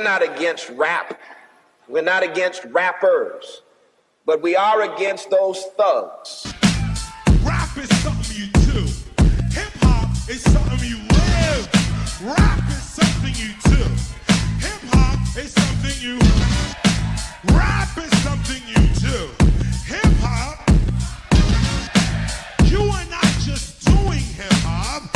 not against rap. We're not against rappers. But we are against those thugs. Rap is something you do. Hip-hop is something you live. Rap is something you do. Hip-hop is something you... Rap is something you do. Hip-hop, you are not just doing hip-hop.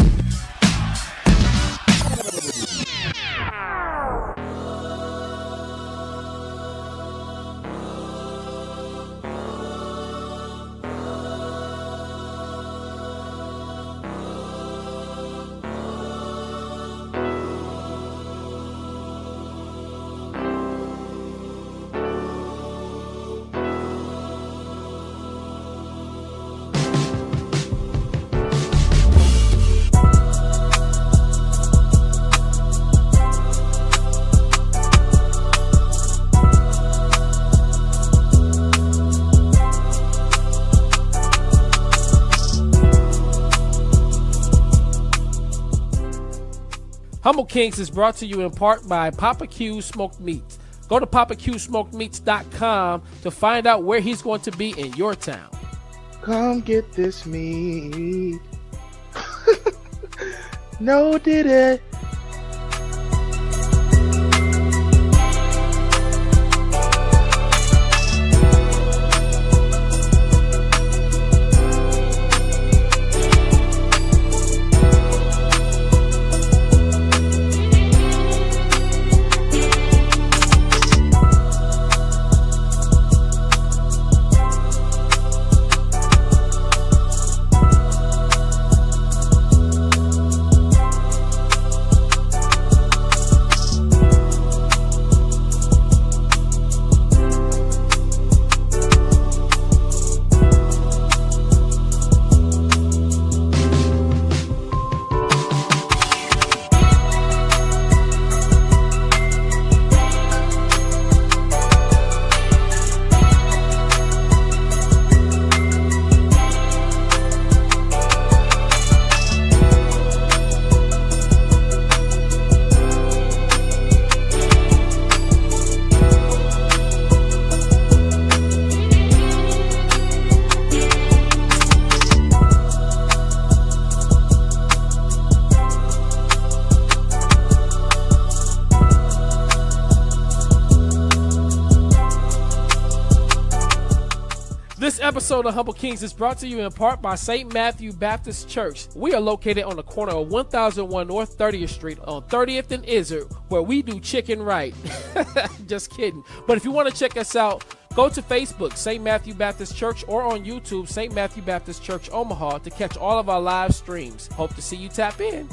Humble Kingz is brought to you in part by Poppa Q's Smoked Meats. Go to PoppaQSmokedMeats.com to find out where he's going to be in your town. Come get this meat. No, did it. This episode of Humble Kingz is brought to you in part by St. Matthew Baptist Church. We are located on the corner of 1001 North 30th Street on 30th and Izzard, where we do chicken right. Just kidding. But if you want to check us out, go to Facebook, St. Matthew Baptist Church, or on YouTube, St. Matthew Baptist Church, Omaha, to catch all of our live streams. Hope to see you tap in.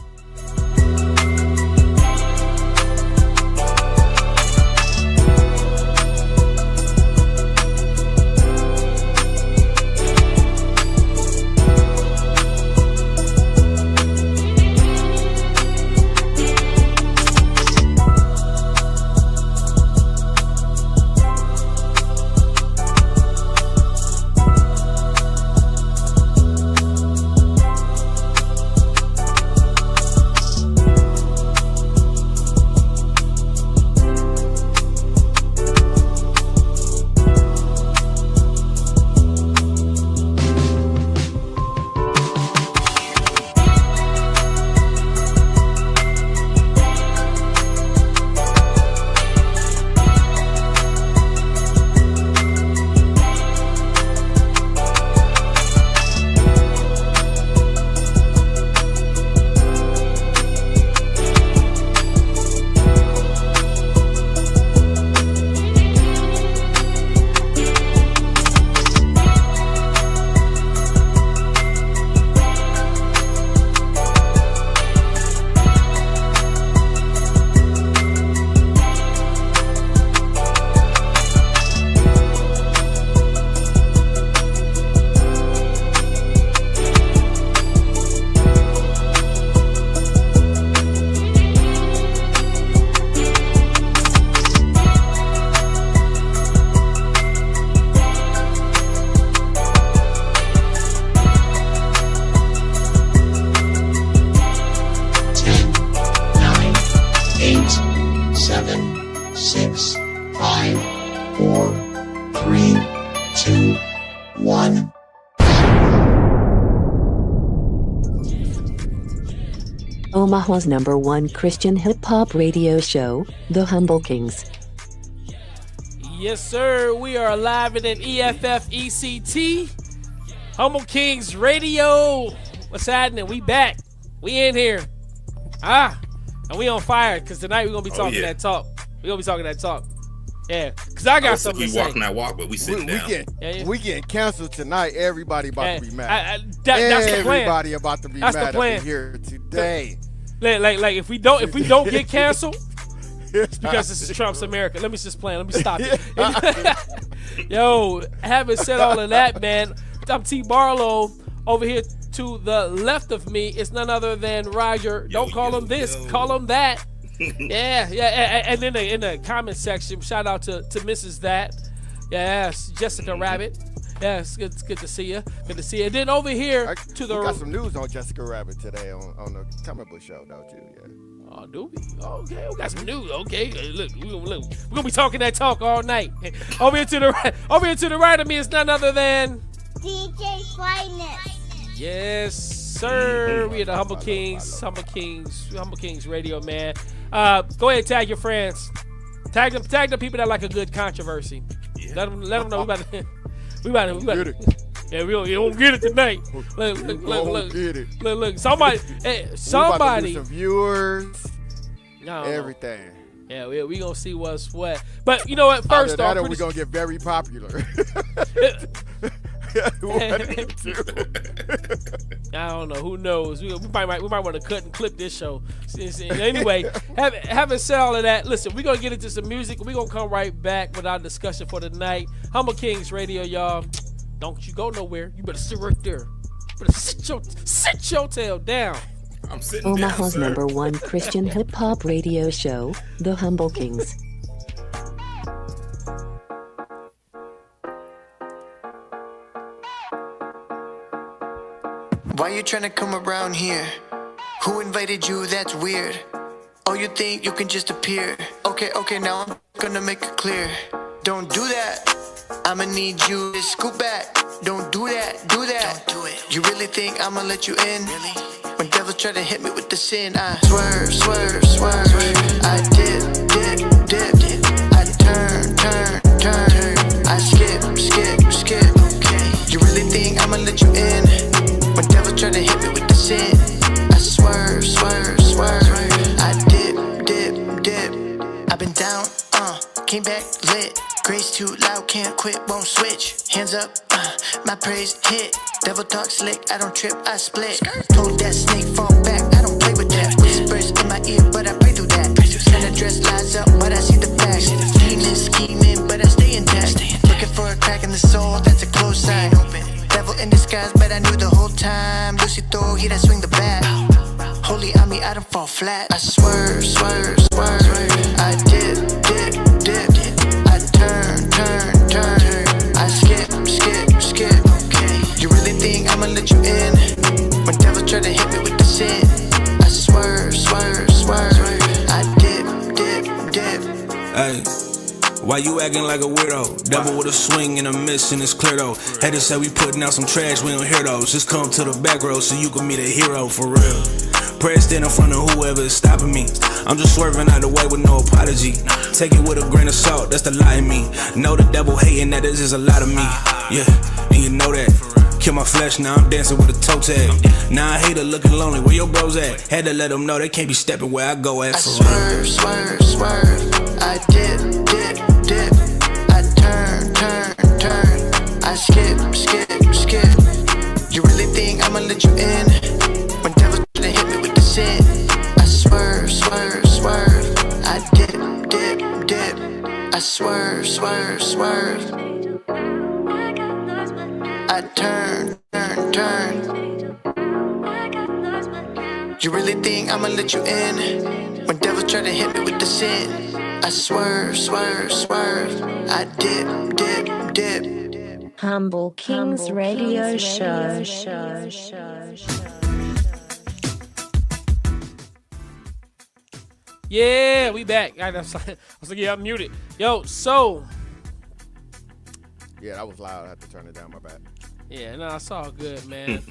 6, 5, 4, 3, 2, 1. Omaha's #1 Christian hip-hop radio show, The Humble Kingz. Yes, sir. We are live in an EFF-ECT. Humble Kingz Radio. What's happening? We back. We in here. And we on fire because tonight we're going to be talking that talk. We're going to be talking that talk. Yeah, because I got something to say. We walking that walk, but we sitting down. We getting canceled tonight. Everybody about to be mad. That's the plan. Everybody about to be that's mad the plan. up in here today. Like if we don't get canceled, it's because this is Trump's America. Let me just plan. Let me stop it. Yo, having said all of that, man, I'm T. Barlow. Over here to the left of me is none other than Roger. Don't call him this, call him that. Yeah. And then in the comment section, shout out to Mrs. That. Yes, Jessica Rabbit. Yes, it's good to see you. Good to see you. And then over here we got some news on Jessica Rabbit today on the comic book show, don't you? Yeah. Oh, do we? Okay, we got some news. Okay, look, we're gonna be talking that talk all night. Over here to the right of me is none other than DJ Flyness. Yes, sir. We are the Humble Kingz, Humble Kingz Radio, man. Go ahead and tag your friends. Tag the people that like a good controversy. Yeah. Let them know we about to. Get it. Yeah, we don't get it tonight. Look. Somebody. We about to do some viewers. Everything. Yeah, we gonna see what's what. But you know what? First off, we're gonna get very popular. I don't know. Who knows? We might want to cut and clip this show. Anyway, having said all of that, listen, we're going to get into some music. We're going to come right back with our discussion for the night. Humble Kingz Radio, y'all. Don't you go nowhere. You better sit right there. You better sit your tail down. I'm sitting Omaha's down, #1 Christian hip-hop radio show, The Humble Kingz. Why you tryna come around here? Who invited you? That's weird. Oh, you think you can just appear? Okay, now I'm gonna make it clear. Don't do that. I'ma need you to scoot back. Don't do that. Don't do it. You really think I'ma let you in? Really? When devils try to hit me with the sin, I swerve. I dip. I turn. I skip. Okay. You really think I'ma let you in? When devil try to hit me with the sin, I swerve. I dip. I've been down, came back lit. Grace too loud, can't quit, won't switch. Hands up, my praise hit. Devil talk slick, I don't trip, I split. Told that snake fall back, I don't play with that. Whispers in my ear, but I pray through that. And the dress lies up, but I see the facts. Demons scheming, but I stay intact. Looking for a crack in the soul, that's a close sign. Devil in disguise, but I knew the whole time. Lucy throw, he that swing the bat. Holy on me, I don't fall flat. I swerve. I dip. I turn. I skip. Okay. You really think I'ma let you in? When devil try to hit me with the sin, I swerve. I dip. Hey. Why you acting like a weirdo? Devil with a swing and a miss and it's clear though. Haters say we putting out some trash, we don't hear those. Just come to the back row so you can meet a hero for real. Pressed in front of whoever is stopping me. I'm just swerving out the way with no apology. Take it with a grain of salt, that's the lie in me. Know the devil hating that this is a lot of me. Yeah, and you know that. Kill my flesh, now I'm dancing with a toe tag. Now I hate her looking lonely, where your bros at? Had to let them know they can't be stepping where I go at. I swerve. I dip. I turn. I skip. You really think I'ma let you in? When devil try to hit me with the sin, I swerve. I dip. I swerve. I turn. You really think I'ma let you in? When devil try to hit me with the sin, I swerve. I dip. Humble Kingz Radio Show. Yeah, we back. I was like, yeah, I'm muted. Yo, so. Yeah, that was loud. I had to turn it down. My bad. Yeah, no, it's all good, man.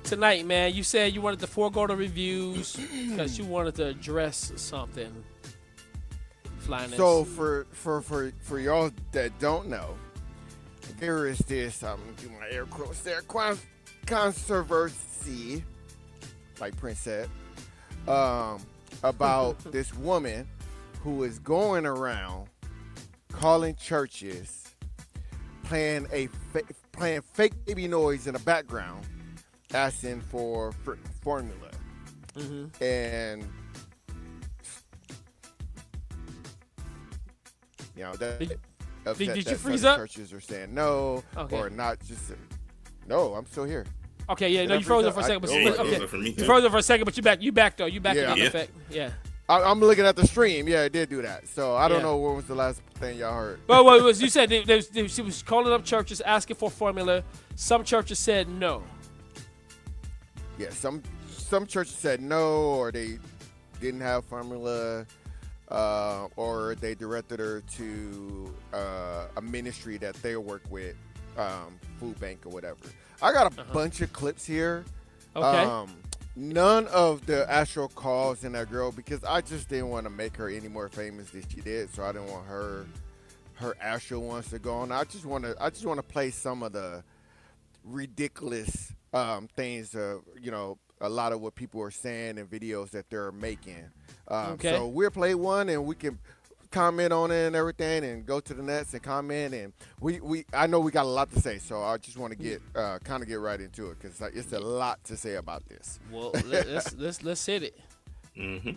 Tonight, man, you said you wanted to forego the reviews because you wanted to address something. Flyness. So for y'all that don't know, there is this I'm gonna do my air quotes there controversy, like Prince said, about this woman who is going around calling churches, playing fake baby noise in the background, asking for formula, and you know that. Did you freeze up? Churches are saying no, or not. Just no. I'm still here. Okay, yeah, no, you froze up for a second, but you froze up for a second, but you back though. You back in effect. Yeah. I'm looking at the stream. Yeah, it did do that. So I don't know what was the last thing y'all heard. Well, you said she was calling up churches asking for formula. Some churches said no. Yeah, some churches said no, or they didn't have formula. Or they directed her to a ministry that they work with, food bank or whatever. I got a bunch of clips here. Okay. None of the actual calls in that girl, because I just didn't want to make her any more famous than she did, so I didn't want her actual ones to go on. I just want to play some of the ridiculous things. A lot of what people are saying in videos that they're making. So we'll play one and we can comment on it and everything and go to the nets and comment. And I know we got a lot to say, so I just want to get right into it because it's a lot to say about this. Well, let's hit it. Mm-hmm.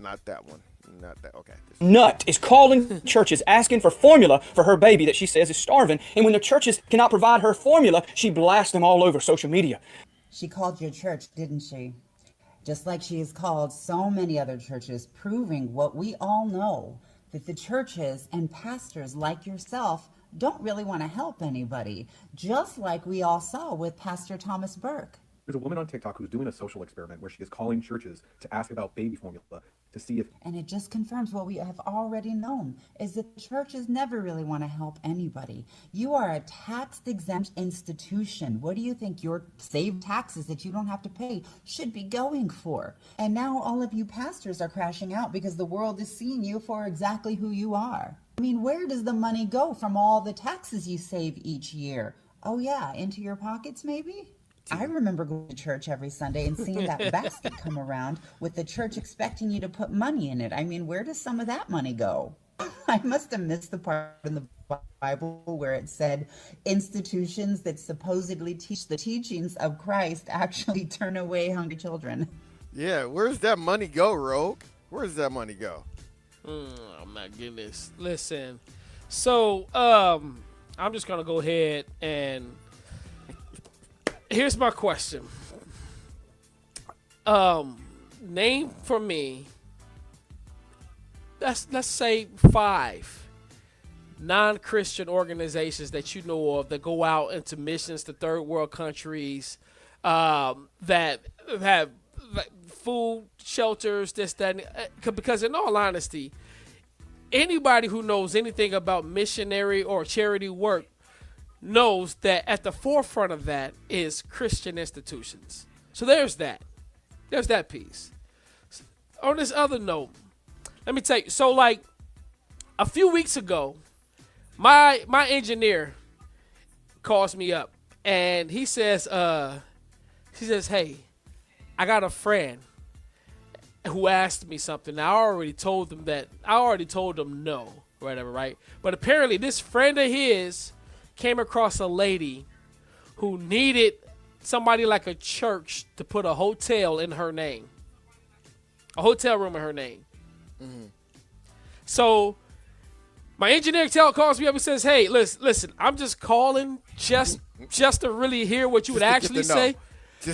Not that one. Not that. Okay. Nut is calling churches asking for formula for her baby that she says is starving. And when the churches cannot provide her formula, she blasts them all over social media. She called your church, didn't she? Just like she has called so many other churches, proving what we all know, that the churches and pastors like yourself don't really want to help anybody, just like we all saw with Pastor Thomas Burke. There's a woman on TikTok who's doing a social experiment where she is calling churches to ask about baby formula to see if... And it just confirms what we have already known, is that churches never really want to help anybody. You are a tax-exempt institution. What do you think your saved taxes that you don't have to pay should be going for? And now all of you pastors are crashing out because the world is seeing you for exactly who you are. I mean, where does the money go from all the taxes you save each year? Oh yeah, into your pockets maybe? I remember going to church every Sunday and seeing that basket come around with the church expecting you to put money in it. I mean, where does some of that money go? I must have missed the part in the Bible where it said institutions that supposedly teach the teachings of Christ actually turn away hungry children. Yeah, where's that money go, Rogue? Where does that money go? Oh my goodness. Listen. So, I'm just going to go ahead and here's my question. Name for me, let's say 5 non-Christian organizations that you know of that go out into missions to third world countries, that have food, shelters, this, that, because in all honesty, anybody who knows anything about missionary or charity work knows that at the forefront of that is Christian institutions. So there's that. There's that piece. On this other note, let me tell you. So like a few weeks ago, my engineer calls me up and he says, hey, I got a friend who asked me something. I already told them no, whatever, right? But apparently this friend of his came across a lady who needed somebody like a church to put a hotel in her name, a hotel room in her name. Mm-hmm. So my engineer calls me up and says, hey, listen, I'm just calling just to really hear what you would actually say.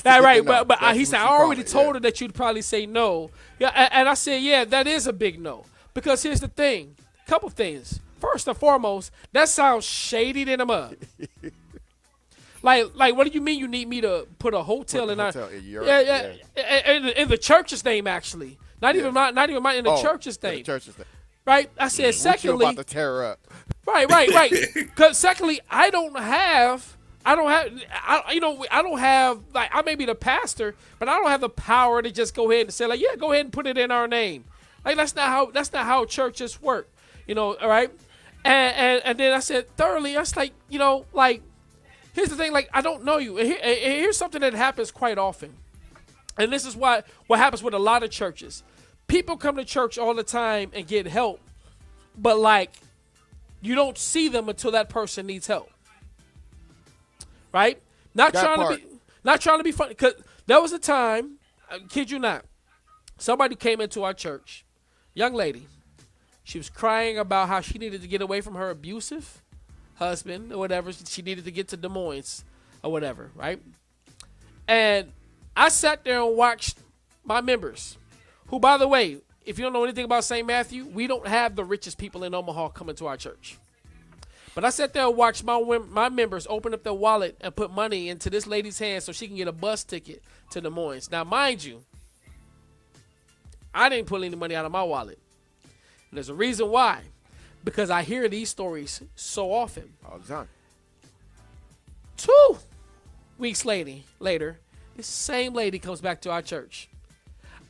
That right, but he said, I already told her that you'd probably say no. Yeah, and I said, yeah, that is a big no. Because here's the thing, couple things. First and foremost, that sounds shady than a mug. like, what do you mean you need me to put a hotel in? In the church's name, actually. Not even mind in the churches thing. The churches thing. Right? I said, secondly, about to tear up. Right. Because secondly, I don't have, like, I may be the pastor, but I don't have the power to just go ahead and say, like, yeah, go ahead and put it in our name. Like, that's not how churches work, all right? And then I said, thirdly, I was like, like, here's the thing, like, I don't know you. And here's something that happens quite often. And this is what happens with a lot of churches. People come to church all the time and get help, but, like, you don't see them until that person needs help. Right? Not trying to be funny. Because there was a time, I kid you not, somebody came into our church, young lady. She was crying about how she needed to get away from her abusive husband or whatever. She needed to get to Des Moines or whatever, right? And I sat there and watched my members, who, by the way, if you don't know anything about St. Matthew, we don't have the richest people in Omaha coming to our church. But I sat there and watched my members open up their wallet and put money into this lady's hands so she can get a bus ticket to Des Moines. Now, mind you, I didn't pull any money out of my wallet. And there's a reason why. Because I hear these stories so often. All the time. 2 weeks later, this same lady comes back to our church.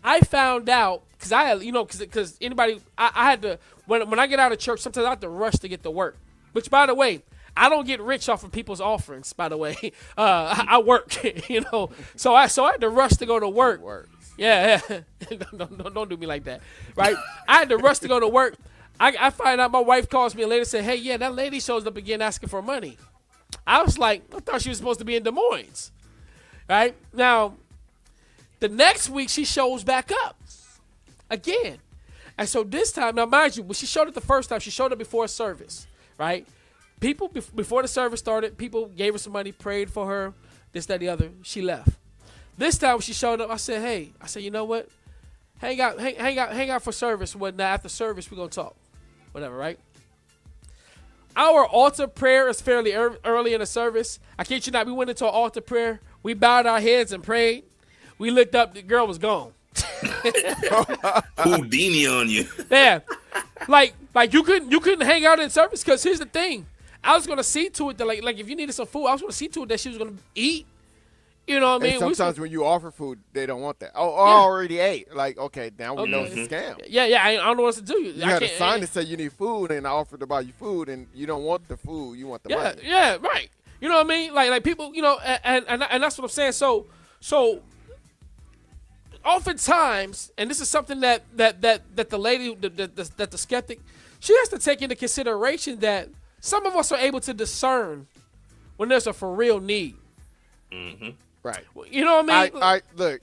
I found out, because anybody, I had to, when I get out of church, sometimes I have to rush to get to work. Which, by the way, I don't get rich off of people's offerings, by the way. I work, So I had to rush to go to work. Yeah. Don't do me like that, right? I had to rush to go to work. I find out my wife calls me and later said, hey, yeah, that lady shows up again asking for money. I was like, I thought she was supposed to be in Des Moines, right? Now, the next week she shows back up again. And so this time, now mind you, when she showed up the first time, she showed up before service, right? People, before the service started, people gave her some money, prayed for her, this, that, the other. She left. This time when she showed up, I said, you know what? Hang out for service. After service, we're going to talk. Whatever, right? Our altar prayer is fairly early in the service. I kid you not, we went into an altar prayer. We bowed our heads and prayed. We looked up, the girl was gone. Houdini on you. Yeah. Like you couldn't hang out in service, because here's the thing. I was going to see to it that, like if you needed some food, I was going to see to it that she was going to eat. You know what I mean? And sometimes when you offer food, they don't want that. I already ate. Like, okay, now we know it's a scam. Yeah, I don't know what to do. You had a sign that said you need food, and I offered to buy you food, and you don't want the food, you want the money. Yeah, right. You know what I mean? Like people, and that's what I'm saying. So oftentimes, and this is something that the lady, that the skeptic, she has to take into consideration that some of us are able to discern when there's a for real need. Mm-hmm. Right. You know what I mean?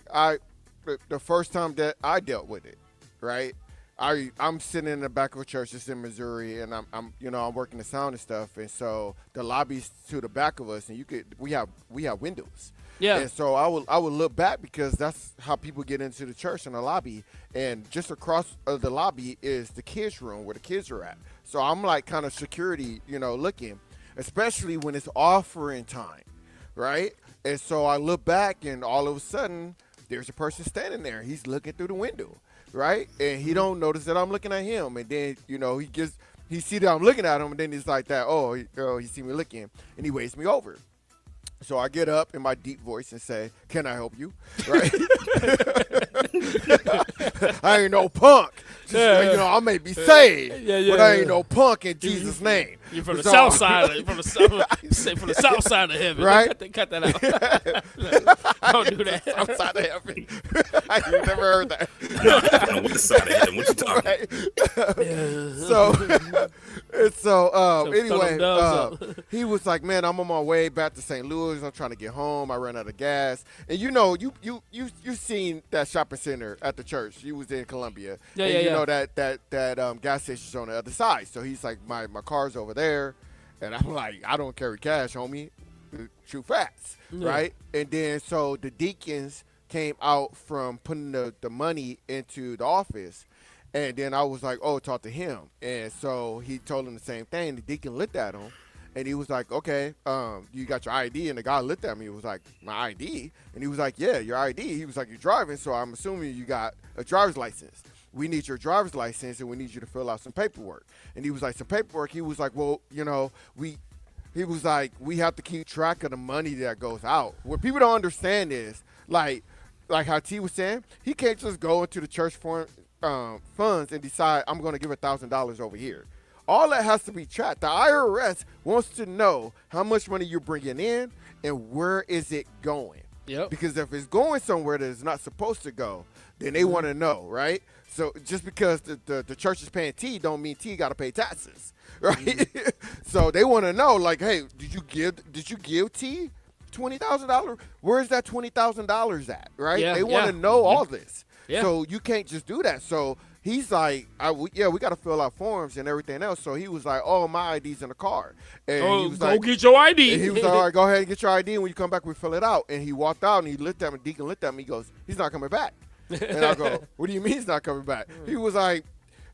The first time that I dealt with it, right? I'm sitting in the back of a church that's in Missouri, and I'm working the sound and stuff, and so the lobby's to the back of us, and we have windows. Yeah. And so I would look back, because that's how people get into the church, in the lobby, and just across the lobby is the kids' room where the kids are at. So I'm like kind of security, looking, especially when it's offering time, right? And so I look back, and all of a sudden, there's a person standing there. He's looking through the window, right? And he don't notice that I'm looking at him. And then, he see that I'm looking at him, and then he's like that, he see me looking, and he waves me over. So I get up in my deep voice and say, can I help you? Right? I ain't no punk. I may be saved, but I ain't no punk in Jesus' name. You're from the south side. From the south side of heaven, right? Cut that out. Don't do that. South side of heaven. I've never heard that. No, from the west side of heaven. What you talking about? Anyway, he was like, "Man, I'm on my way back to St. Louis. I'm trying to get home. I ran out of gas." And you seen that shopping center at the church. You was in Columbia. You know that gas station's on the other side. So he's like, my car's over there, and I'm like, I don't carry cash, homie. True facts, right? And then so the deacons came out from putting the money into the office, and then I was like, talk to him. And so he told him the same thing. The deacon looked at him, And he was like, okay, you got your ID? And the guy looked at me. He was like, my ID? And he was like, yeah, your ID. He was like, you're driving, so I'm assuming you got a driver's license. We need your driver's license, and we need you to fill out some paperwork. And he was like, some paperwork? He was like, well, you know, he was like, we have to keep track of the money that goes out. What people don't understand is, like how T was saying, he can't just go into the church funds and decide, I'm going to give $1,000 over here. All that has to be tracked. The IRS wants to know how much money you're bringing in and where is it going. Yep. Because if it's going somewhere that it's not supposed to go, then they want to know, right? So just because the church is paying T don't mean T got to pay taxes, right? So they want to know, like, hey, did you give T $20,000? Where's that $20,000 at, right? Yeah, they want to know all this. Yeah. So you can't just do that. So he's like, we got to fill out forms and everything else. So he was like, oh, my ID's in the car. And he was go like, get your ID. And he was like, all right, go ahead and get your ID. And when you come back, we fill it out. And he walked out and he looked at me, Deacon looked at me, he goes, he's not coming back. And I go, what do you mean he's not coming back? He was like,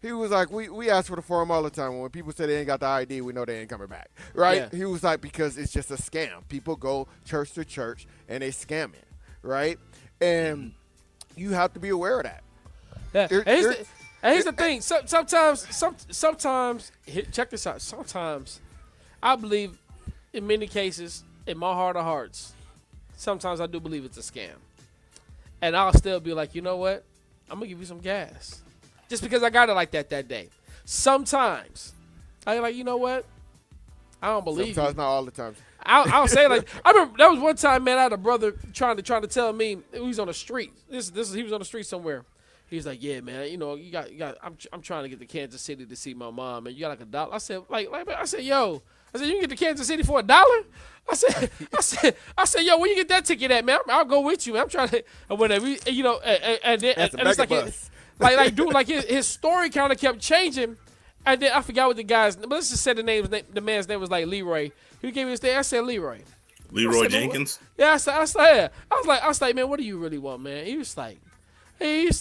we ask for the form all the time. When people say they ain't got the ID, we know they ain't coming back, right? Yeah. He was like, because it's just a scam. People go church to church and they scamming, right? And you have to be aware of that. Yeah. Here's the thing. Sometimes, check this out. Sometimes, I believe, in many cases, in my heart of hearts, sometimes I do believe it's a scam. And I'll still be like, you know what? I'm going to give you some gas. Just because I got it like that day. Sometimes, I'm like, you know what? I don't believe Sometimes, you. not all the time. I'll say, like, I remember there was one time, man, I had a brother trying to tell me he was on the street. He was on the street somewhere. He's like, yeah, man, you know, you got. I'm trying to get to Kansas City to see my mom, and you got like $1. I said, yo, you can get to Kansas City for $1? I said, yo, where you get that ticket at, man? I'll go with you, man. I'm trying to, and whatever, you know, and it's like, dude, like his story kind of kept changing, and then I forgot what the guy's, but let's just say the name. The man's name was like Leroy. He gave me his name. I said Leroy. Leroy Jenkins. Yeah, I was like, man, what do you really want, man? He was like, man,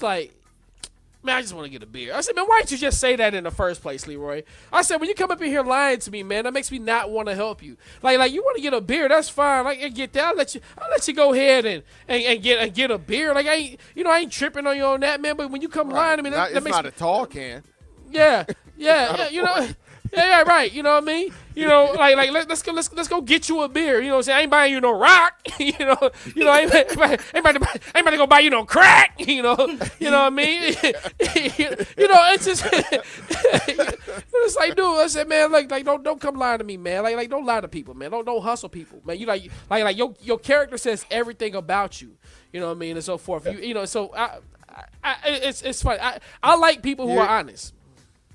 I just want to get a beer. I said, man, why didn't you just say that in the first place, Leroy? I said, when you come up in here lying to me, man, that makes me not want to help you. Like you want to get a beer, that's fine. Like, I get that. I'll let you go ahead and get a beer. Like, I ain't tripping on you on that, man. But when you come lying to me, that it's makes not me, a tall can. Yeah, you know. Yeah, right. You know what I mean? You know, like let's go get you a beer. You know what I'm saying? I ain't buying you no rock. you know, I ain't about to go buy you no crack. You know what I mean? you know, it's just it's like, dude, I said, man, like don't come lying to me, man. Like don't lie to people, man. Don't hustle people, man. You like your character says everything about you. You know what I mean, and so forth. You know, so it's funny. I like people who are honest.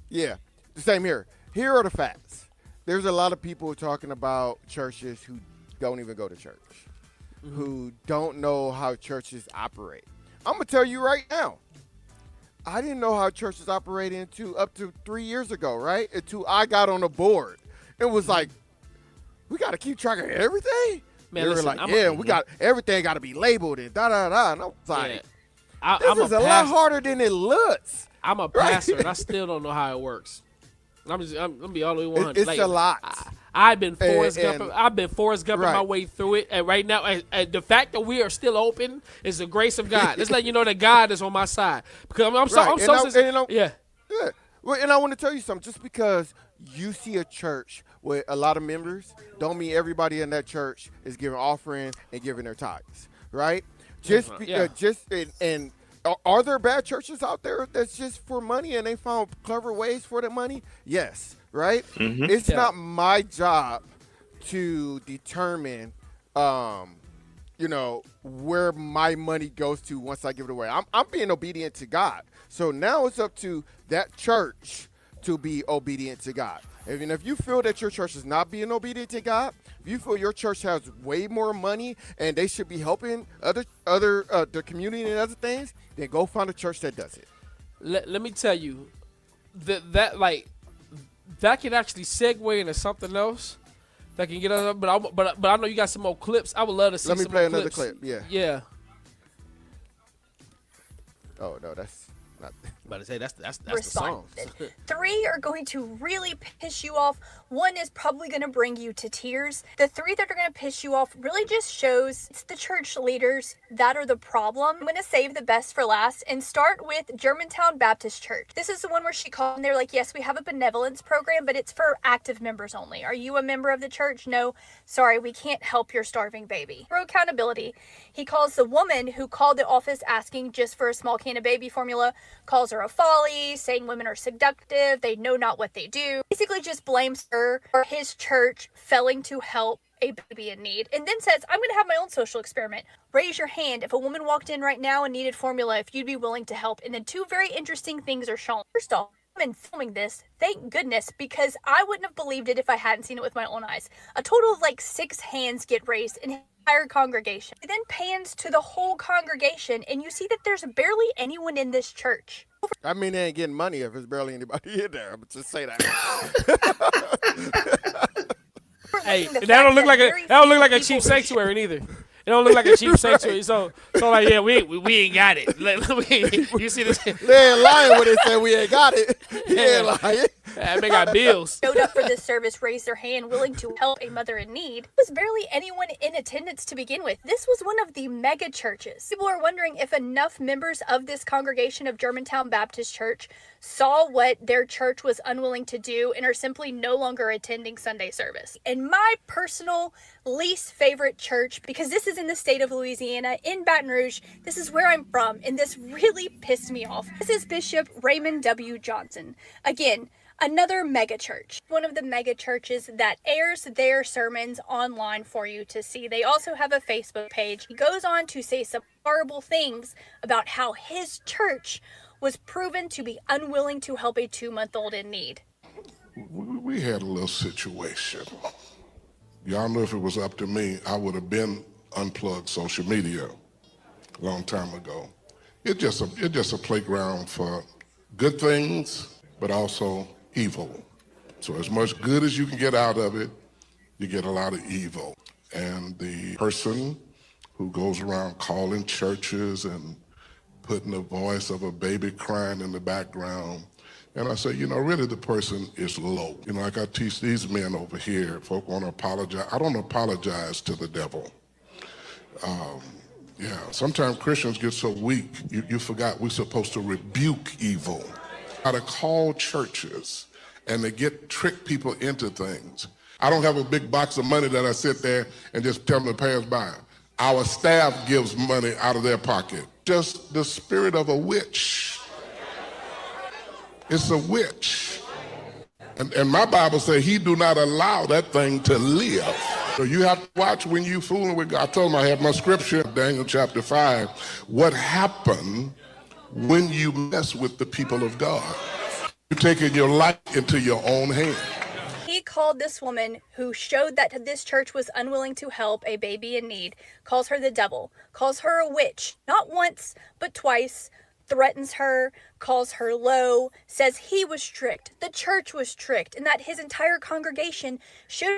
Yeah, the same here. Here are the facts. There's a lot of people talking about churches who don't even go to church, who don't know how churches operate. I'm going to tell you right now, I didn't know how churches operated until up to 3 years ago, right? Until I got on the board. It was like, we got to keep track of everything? Man, they were listen, like, we got everything got to be labeled and da-da-da. And I was like, yeah. this is a lot harder than it looks. I'm a pastor, and I still don't know how it works. I'm gonna be all the way 100. It's like, a lot. I've been Forrest Gumping my way through it, and right now, and the fact that we are still open is the grace of God. Let's let you know that God is on my side because yeah. Well, and I want to tell you something. Just because you see a church with a lot of members, don't mean everybody in that church is giving offering and giving their tithes, right? Are there bad churches out there that's just for money and they found clever ways for the money? Yes, right? Mm-hmm. It's not my job to determine, where my money goes to once I give it away. I'm being obedient to God. So now it's up to that church to be obedient to God. And if you feel that your church is not being obedient to God, if you feel your church has way more money and they should be helping the community and other things, then go find a church that does it. Let me tell you, that can actually segue into something else that can get us. But I know you got some more clips. I would love to see. Let me some play more another clips. clip. Yeah. Yeah. Oh no, that's not. about to say that's the song. responded. 3 are going to really piss you off. 1 is probably going to bring you to tears. The 3 that are going to piss you off really just shows it's the church leaders that are the problem. I'm going to save the best for last and start with Germantown Baptist Church. This is the one where she called and they're like, yes, we have a benevolence program, but it's for active members only. Are you a member of the church? No. Sorry, we can't help your starving baby. For accountability, he calls the woman who called the office asking just for a small can of baby formula, calls her a folly, saying women are seductive, they know not what they do. Basically just blames her for his church failing to help a baby in need, and then says, I'm going to have my own social experiment. Raise your hand if a woman walked in right now and needed formula, if you'd be willing to help. And then 2 very interesting things are shown. First off, I'm filming this, thank goodness, because I wouldn't have believed it if I hadn't seen it with my own eyes. A total of like 6 hands get raised in the entire congregation. It then pans to the whole congregation, and you see that there's barely anyone in this church. I mean, they ain't getting money if there's barely anybody in there. But just say that. Hey, that don't look like a cheap sanctuary neither. It don't look like a cheap sanctuary. So like, yeah, we ain't got it. You see this? They ain't lying when they say we ain't got it. They ain't lying. They got bills. Showed up for this service, raised their hand, willing to help a mother in need. There was barely anyone in attendance to begin with. This was one of the mega churches. People are wondering if enough members of this congregation of Germantown Baptist Church saw what their church was unwilling to do and are simply no longer attending Sunday service. And my personal least favorite church, because this is in the state of Louisiana, in Baton Rouge, this is where I'm from, and this really pissed me off. This is Bishop Raymond W. Johnson. Again, another mega church. One of the mega churches that airs their sermons online for you to see. They also have a Facebook page. He goes on to say some horrible things about how his church was proven to be unwilling to help a 2-month-old in need. We had a little situation. Y'all know if it was up to me, I would have been unplugged social media a long time ago. It's just a playground for good things, but also evil. So as much good as you can get out of it, you get a lot of evil. And the person who goes around calling churches and putting the voice of a baby crying in the background, and I say, really the person is low. Like I teach these men over here, folk want to apologize. I don't apologize to the devil. Sometimes Christians get so weak, you forgot we're supposed to rebuke evil. How to call churches and they trick people into things. I don't have a big box of money that I sit there and just tell them to pass by. Our staff gives money out of their pocket. Just the spirit of a witch. It's a witch. And my Bible says he do not allow that thing to live. So you have to watch when you fooling with God. I told him I have my scripture, Daniel chapter 5. What happened when you mess with the people of God? You're taking your life into your own hand. He called this woman who showed that this church was unwilling to help a baby in need, calls her the devil, calls her a witch, not once, but twice, threatens her, calls her Lowe, says he was tricked, the church was tricked, and that his entire congregation should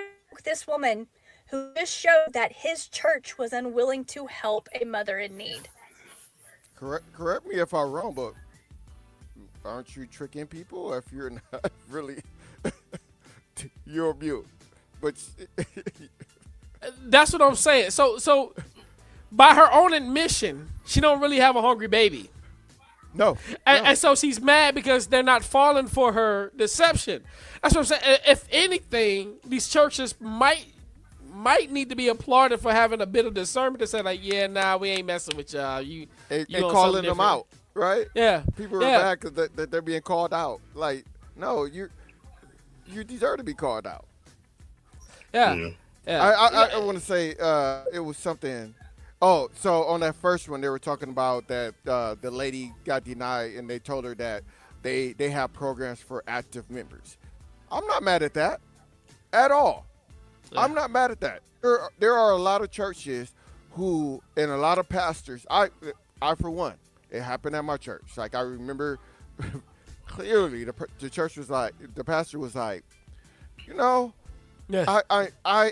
this woman who just showed that his church was unwilling to help a mother in need. Correct me if I'm wrong, but aren't you tricking people if you're not really... You're mute, but that's what I'm saying. So by her own admission, she don't really have a hungry baby. No. And so she's mad because they're not falling for her deception. That's what I'm saying. If anything, these churches might need to be applauded for having a bit of discernment to say like, yeah, nah, we ain't messing with y'all. You calling them out, right? Yeah. People are mad because that they're being called out. Like, no, you deserve to be called out. Yeah. I want to say it was something. Oh, so on that first one, they were talking about that the lady got denied, and they told her that they have programs for active members. I'm not mad at that at all. Yeah. I'm not mad at that. There are a lot of churches who, and a lot of pastors. I for one, it happened at my church. Like I remember. Clearly, the church was like, the pastor was like, I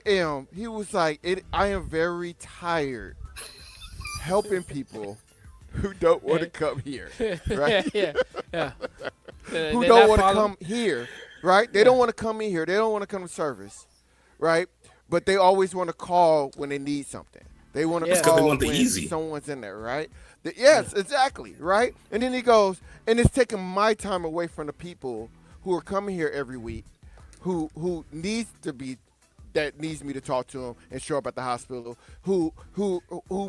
am. He was like, I am very tired helping people who don't want to come here, right? yeah. Who don't want to come here, right? They don't want to come in here. They don't want to come to service, right? But they always want to call when they need something. They want to call when someone's in there, right? Yes, exactly, right? And then he goes, and it's taking my time away from the people who are coming here every week, who needs me to talk to them and show up at the hospital, who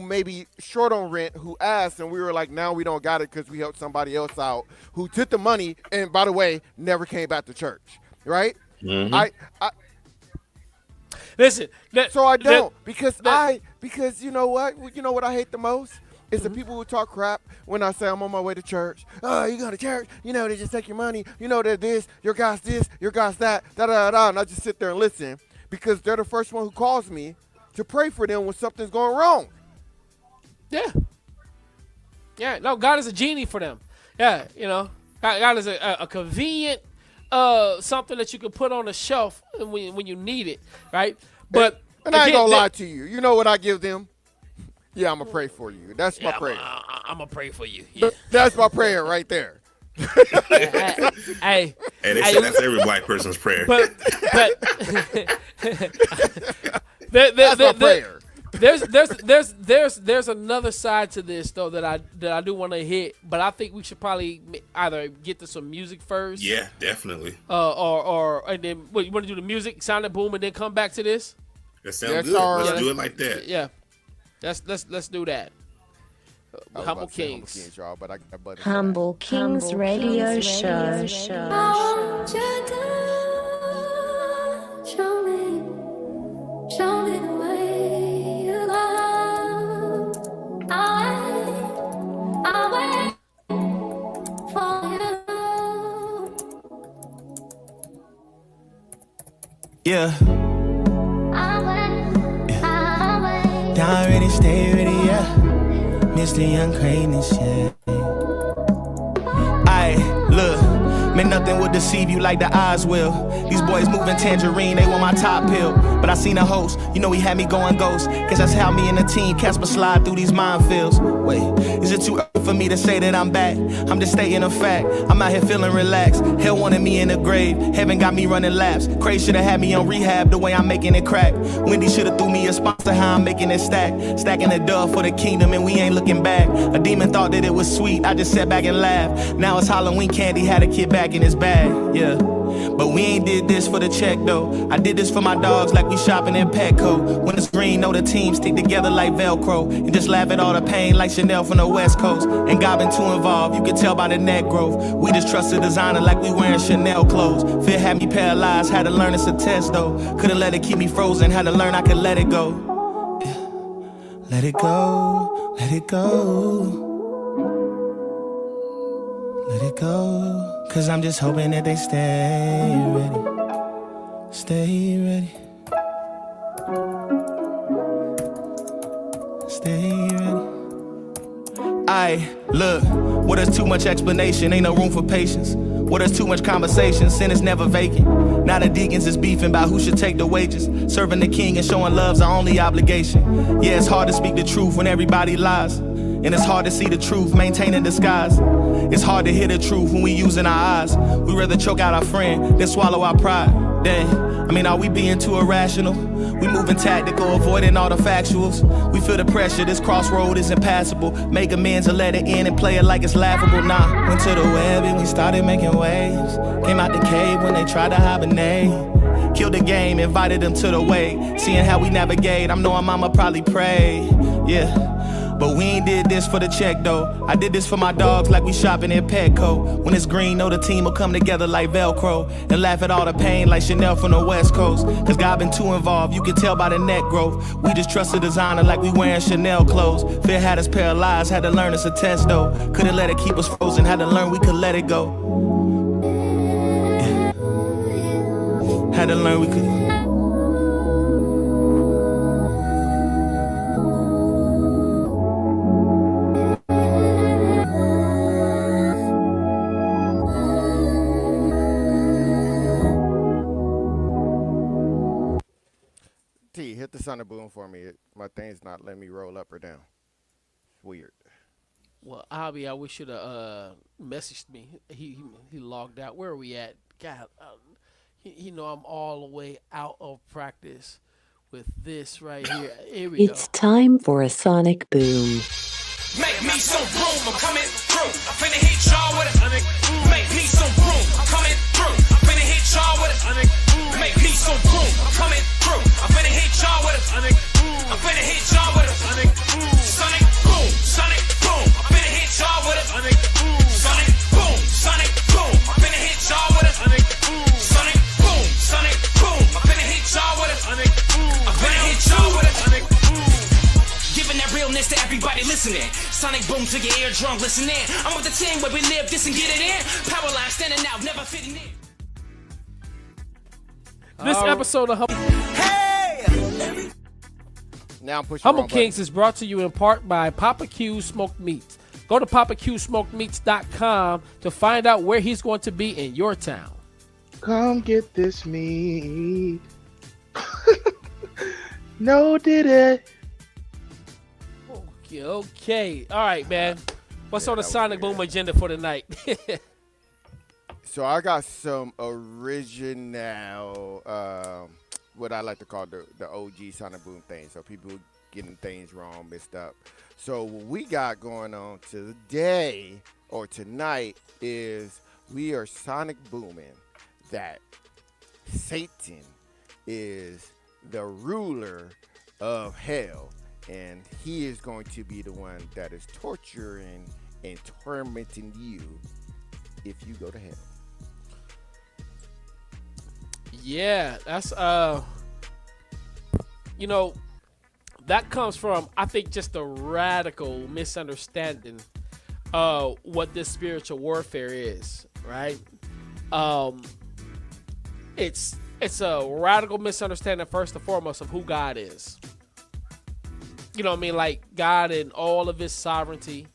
maybe short on rent, who asked, and we were like, now we don't got it because we helped somebody else out, who took the money and, by the way, never came back to church, right? Mm-hmm. I listen. So I don't because you know what? You know what I hate the most? It's the people who talk crap when I say I'm on my way to church. Oh, you go to church? You know, they just take your money. You know, they're this, your guy's that, da-da-da-da. And I just sit there and listen because they're the first one who calls me to pray for them when something's going wrong. Yeah. Yeah, no, God is a genie for them. Yeah, you know, God is a convenient something that you can put on a shelf when you need it, right? But and I ain't going to lie to you. You know what I give them? Yeah, I'm going to pray for you. That's my prayer. I'm going to pray for you. Yeah. That's my prayer right there. Hey, that's every black person's prayer. But that's my prayer. There's another side to this though that I do want to hit, but I think we should probably either get to some music first. Yeah, definitely. Or and then what you want to do the music, sound and boom, and then come back to this. That sounds good. Let's do it like that. Yeah, let's do that. Humble Kingz. Humble Kingz Radio Show. Show me the way you go. I'll wait for you. Yeah. I'll wait. Down ready, stay ready, yeah. Mr. Young Cranes, yeah. Aye, look. Man, nothing will deceive you like the eyes will. These boys moving tangerine, they want my top pill. But I seen a host, you know he had me going ghost. Guess that's how me and the team Casper slide through these minefields. Wait, is it too early for me to say that I'm back? I'm just stating a fact, I'm out here feeling relaxed. Hell wanted me in the grave, heaven got me running laps. Crazy should've had me on rehab the way I'm making it crack. Wendy should've threw me a sponsor how I'm making it stack. Stacking the dove for the kingdom and we ain't looking back. A demon thought that it was sweet, I just sat back and laughed. Now it's Halloween candy, had a kid back in his bag, yeah. But we ain't did this for the check though. I did this for my dogs like we shopping at Petco. When it's green, know the team stick together like Velcro. And just laugh at all the pain like Chanel from the West Coast. Ain't God been too involved, you can tell by the net growth. We just trust the designer like we wearing Chanel clothes. Fear had me paralyzed, had to learn it's a test though. Couldn't let it keep me frozen, had to learn I could let it go. Yeah. Let it go, let it go. Let it go, cause I'm just hoping that they stay ready. Stay ready. Stay ready. Aye, look, where there's too much explanation, ain't no room for patience. Where there's too much conversation, sin is never vacant. Now the deacons is beefing about who should take the wages. Serving the king and showing love's our only obligation. Yeah, it's hard to speak the truth when everybody lies. And it's hard to see the truth, maintain a disguise. It's hard to hear the truth when we using our eyes. We rather choke out our friend than swallow our pride. Then, I mean, are we being too irrational? We moving tactical, avoiding all the factuals. We feel the pressure, this crossroad is impassable. Make amends or let it in and play it like it's laughable. Nah, went to the web and we started making waves. Came out the cave when they tried to hibernate. Killed the game, invited them to the way. Seeing how we navigate, I'm knowing mama probably pray. Yeah. But we ain't did this for the check though. I did this for my dogs like we shopping at Petco. When it's green, know the team will come together like Velcro. And laugh at all the pain like Chanel from the West Coast. Cause God been too involved, you can tell by the net growth. We just trust the designer like we wearing Chanel clothes. Fear had us paralyzed, had to learn it's a test though. Couldn't let it keep us frozen, had to learn we could let it go. Yeah. Had to learn we could. Hit the Thunder Boom for me. My thing's not letting me roll up or down. It's weird. Well, Abby, I wish you'd have messaged me. He logged out. Where are we at? God, I'm all the way out of practice with this right here. Here we go. It's time for a sonic boom. Make me some room, I'm coming through. I'm finna hit y'all with it. Make me some room, I'm coming through. I'm finna hit y'all with it. Make me some room, I'm coming through. I'm finna hit y'all with it. I'm finna hit y'all with it. Sonic boom, sonic boom. I'm finna hit y'all with it. Sonic boom, sonic boom. I'm finna hit y'all with it. Sonic boom, sonic boom. I'm finna hit y'all with it. I'm finna hit y'all with it. Giving that realness to everybody listening. Sonic boom to your eardrum, listen in. I'm with the team where we live this and get it in. Power line standing out, never fitting in. This episode of Humble Kings is brought to you in part by Poppa Smoked Meats. Go to PoppaSmokedMeats.com to find out where he's going to be in your town. Come get this meat. No, did it. Okay. All right, man. What's on the Sonic Boom agenda for tonight? So I got some original, what I like to call the OG Sonic Boom thing. So people getting things wrong, messed up. So what we got going on today or tonight is we are Sonic Booming that Satan is the ruler of hell. And he is going to be the one that is torturing and tormenting you if you go to hell. Yeah, that's that comes from, I think, just a radical misunderstanding of what this spiritual warfare is, right? It's a radical misunderstanding, first and foremost, of who God is. You know what I mean? Like God in all of his sovereignty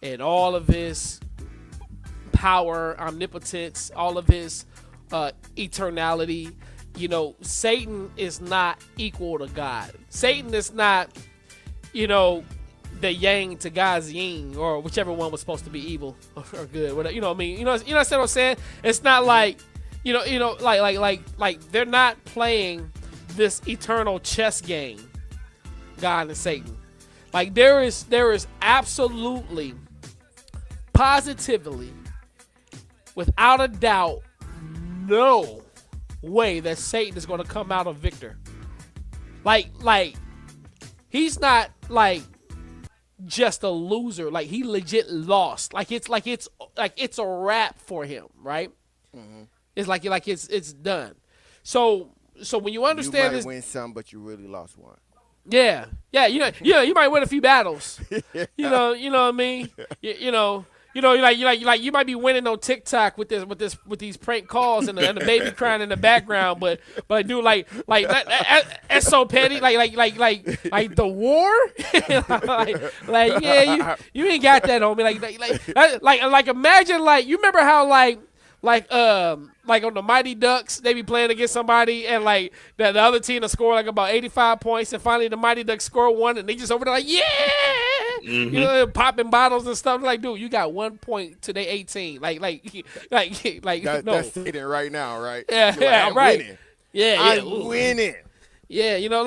and all of his power, omnipotence, all of his eternality. Satan is not equal to God. Satan is not, the yang to God's yin, or whichever one was supposed to be evil or good. Whatever, you know what I mean? You know what I'm saying? It's not like, like they're not playing this eternal chess game, God and Satan. Like there is absolutely, positively, without a doubt, no way that Satan is going to come out a victor. Like he's not like just a loser. Like he legit lost. Like it's a wrap for him, right? Mm-hmm. It's like it's done. So when you understand this, you might win some, but you really lost one. Yeah. You might win a few battles. Yeah. You know what I mean? You might be winning on TikTok with these prank calls and the baby crying in the background, but dude, that's so petty. Like the war. You ain't got that on me. Like imagine you remember how like on the Mighty Ducks, they be playing against somebody and like the other team will score about 85 points, and finally the Mighty Ducks score one, and they just over there like, yeah, mm-hmm. Popping bottles and stuff. Like, dude, you got 1 point to their 18. Like no. That's it right now, right? Yeah, I'm right. Winning. Yeah, I'm winning. Yeah, no.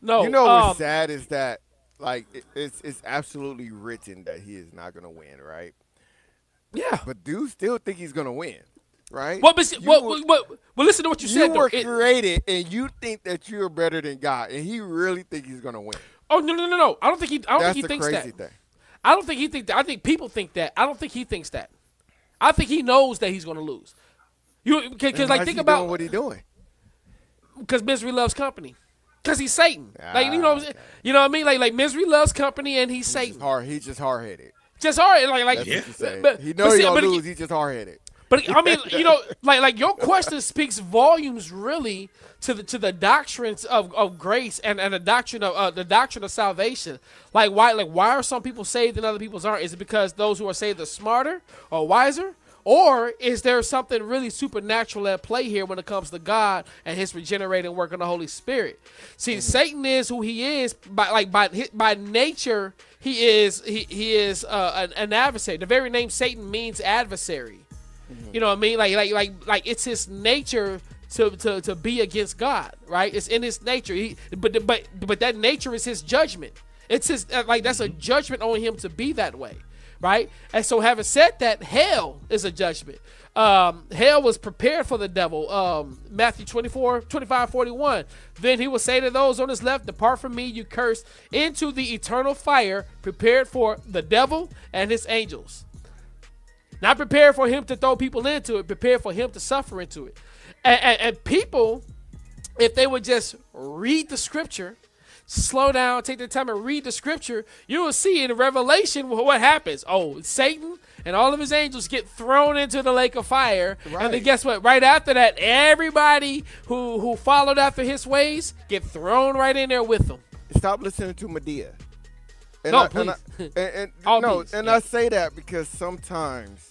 You know what's sad is that it's absolutely written that he is not gonna win, right? Yeah, but dude still think he's gonna win, right? Well, listen to what you said. You were created, and you think that you're better than God, and he really think he's gonna win. Oh no! I don't think he thinks that. Thing. I don't think he thinks that. I think people think that. I don't think he thinks that. I think he knows that he's gonna lose. Because think about what he's doing. Because misery loves company. Because he's Satan. You know what I mean? Like misery loves company, and he's Satan. He's just hard-headed. Just hard, That's what you say. He knows he's gonna lose. He's just hard-headed. But I mean, like your question speaks volumes, really, to the doctrines of grace and the doctrine of salvation. Like why are some people saved and other people aren't? Is it because those who are saved are smarter or wiser, Or is there something really supernatural at play here when it comes to God and his regenerating work of the Holy Spirit? See, Satan is who he is by nature. He is an adversary. The very name Satan means adversary. You know what I mean? Like it's his nature to be against God, right? It's in his nature. But that nature is his judgment. It's his that's a judgment on him to be that way. Right? And so having said that, hell is a judgment. Hell was prepared for the devil. Matthew 25:41. Then he will say to those on his left, depart from me, you cursed, into the eternal fire prepared for the devil and his angels. Not prepared for him to throw people into it, prepared for him to suffer into it. And people, if they would just read the scripture, slow down, take the time and read the scripture, you will see in Revelation what happens. Oh, Satan and all of his angels get thrown into the lake of fire. Right. And then guess what? Right after that, everybody who followed after his ways get thrown right in there with him. Stop listening to Medea. And no, please. I say that because sometimes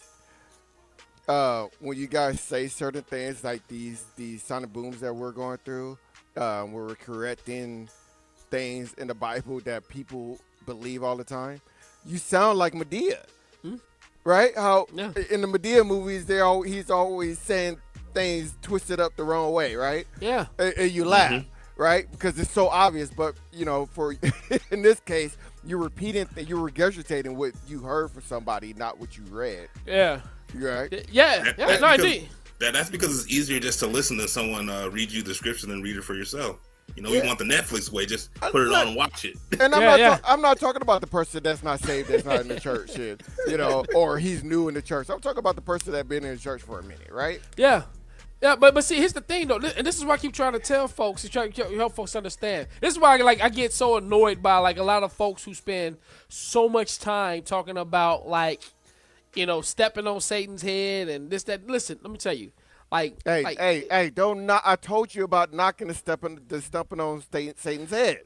when you guys say certain things like these sonic booms that we're going through, where we're correcting things in the Bible that people believe all the time, you sound like Medea, right? How in the Medea movies, he's always saying things twisted up the wrong way, right? Yeah, and you laugh, right? Because it's so obvious. But for in this case, you're regurgitating what you heard from somebody, not what you read. Yeah, right. Yeah, no, indeed. That's because it's easier just to listen to someone read you the scripture than read it for yourself. We want the Netflix way. Just put it on and watch it. And I'm not talking about the person that's not saved, that's not in the church, or he's new in the church. I'm talking about the person that's been in the church for a minute, right? Yeah. Yeah, but see, here's the thing, though, and this is why I keep trying to tell folks, to try to help folks understand. This is why I get so annoyed by, a lot of folks who spend so much time talking about, stepping on Satan's head and this, that. Listen, let me tell you. Hey! Don't knock. I told you about knocking the stumping on Satan's head.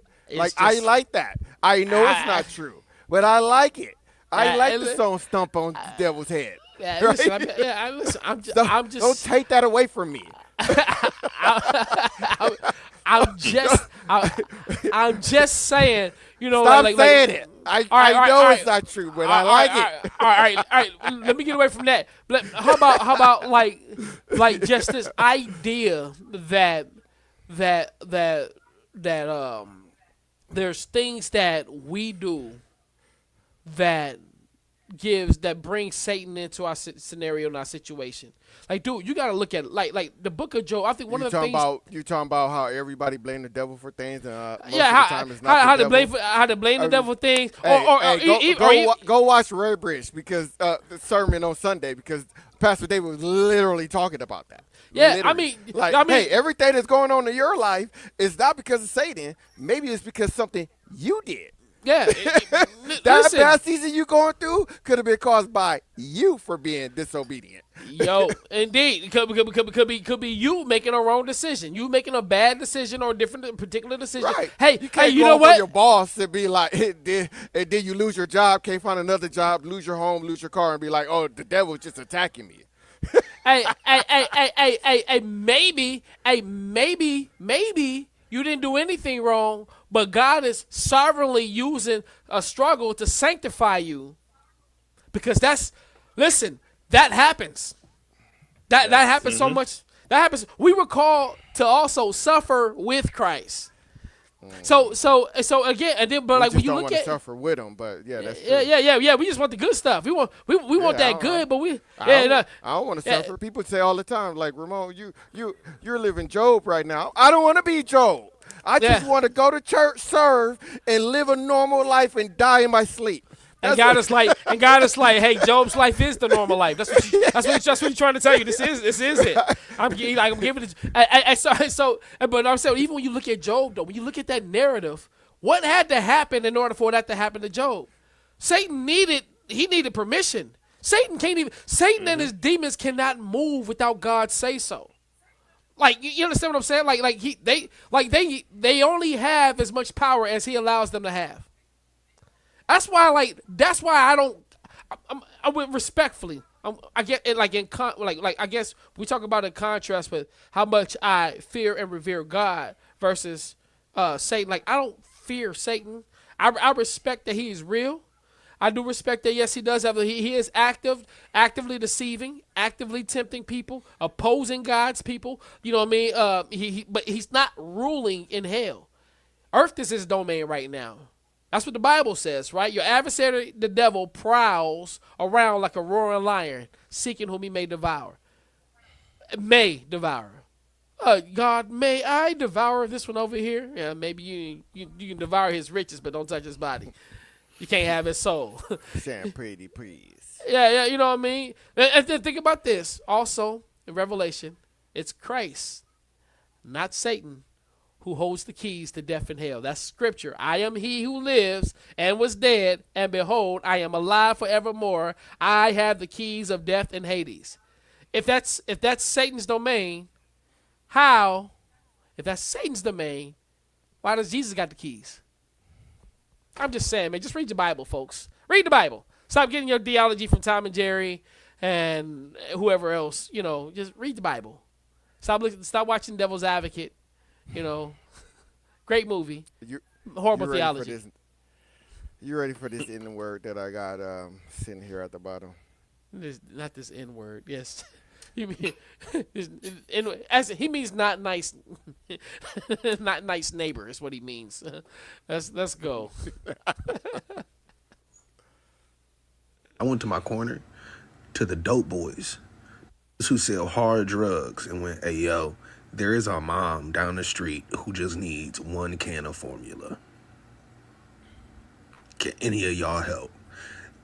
I like that. I know it's not true, but I like it. I like the song "Stump on the Devil's Head." Yeah, right? listen. I'm just. Don't take that away from me. I'm just saying. Stop saying it. I know it's not true, but I like it. All right. Let me get away from that. But how about just this idea that there's things that we do that brings Satan into our scenario and our situation. Dude, you got to look at it. The book of Job. I think one of the things you're talking about how everybody blame the devil for things, and most of the time it's not how the devil. How to blame the devil for things. Go watch Red Bridge because the sermon on Sunday because Pastor David was literally talking about that. Yeah, literally. Hey, everything that's going on in your life is not because of Satan. Maybe it's because something you did. Yeah, that bad season you going through could have been caused by you for being disobedient. Yo, indeed, could be you making a wrong decision, you making a bad decision or a particular decision. Right. Hey, you can't you go know what? Your boss and be like, did you lose your job? Can't find another job, lose your home, lose your car, and be like, oh, the devil's just attacking me. hey, maybe you didn't do anything wrong, but God is sovereignly using a struggle to sanctify you. Because that happens. That happens so much. That happens. We were called to also suffer with Christ. So again, and then, but we when you don't look want at to suffer with him, but yeah, that's true. Yeah. We just want the good stuff. We want that good, but I don't want to suffer. People say all the time, like, Ramon, you're living Job right now. I don't want to be Job. I just want to go to church, serve, and live a normal life and die in my sleep. And God is like, hey, Job's life is the normal life. That's what you're trying to tell you. This is it. I'm giving it. But I'm saying, even when you look at Job, though, when you look at that narrative, what had to happen in order for that to happen to Job? Satan needed permission. Satan and his demons cannot move without God say so. You understand what I'm saying? They only have as much power as he allows them to have. That's why I went respectfully. I get it, like I guess we talk about in contrast with how much I fear and revere God versus Satan. Like I don't fear Satan. I respect that he is real. I do respect that. Yes, he does have. He is actively deceiving, actively tempting people, opposing God's people. You know what I mean? But he's not ruling in hell. Earth is his domain right now. That's what the Bible says, right? Your adversary, the devil, prowls around like a roaring lion, seeking whom he may devour. May devour. God, may I devour this one over here? Yeah, maybe you can devour his riches, but don't touch his body. You can't have his soul. Sound pretty, please. Yeah, you know what I mean? And then think about this. Also, in Revelation, it's Christ, not Satan, who holds the keys to death and hell. That's scripture. I am he who lives and was dead, and behold, I am alive forevermore. I have the keys of death and Hades. If that's Satan's domain, if that's Satan's domain, why does Jesus got the keys? I'm just saying, man, just read the Bible, folks. Read the Bible. Stop getting your theology from Tom and Jerry and whoever else. You know, just read the Bible. Stop watching Devil's Advocate. You know, great movie. Horrible theology. You ready for this N word that I got sitting here at the bottom? Not this N word. Yes, you mean he means not nice, not nice neighbor is what he means. Let's go. I went to my corner to the dope boys who sell hard drugs and went, "Hey yo, there is a mom down the street who just needs 1 can of formula. Can any of y'all help?"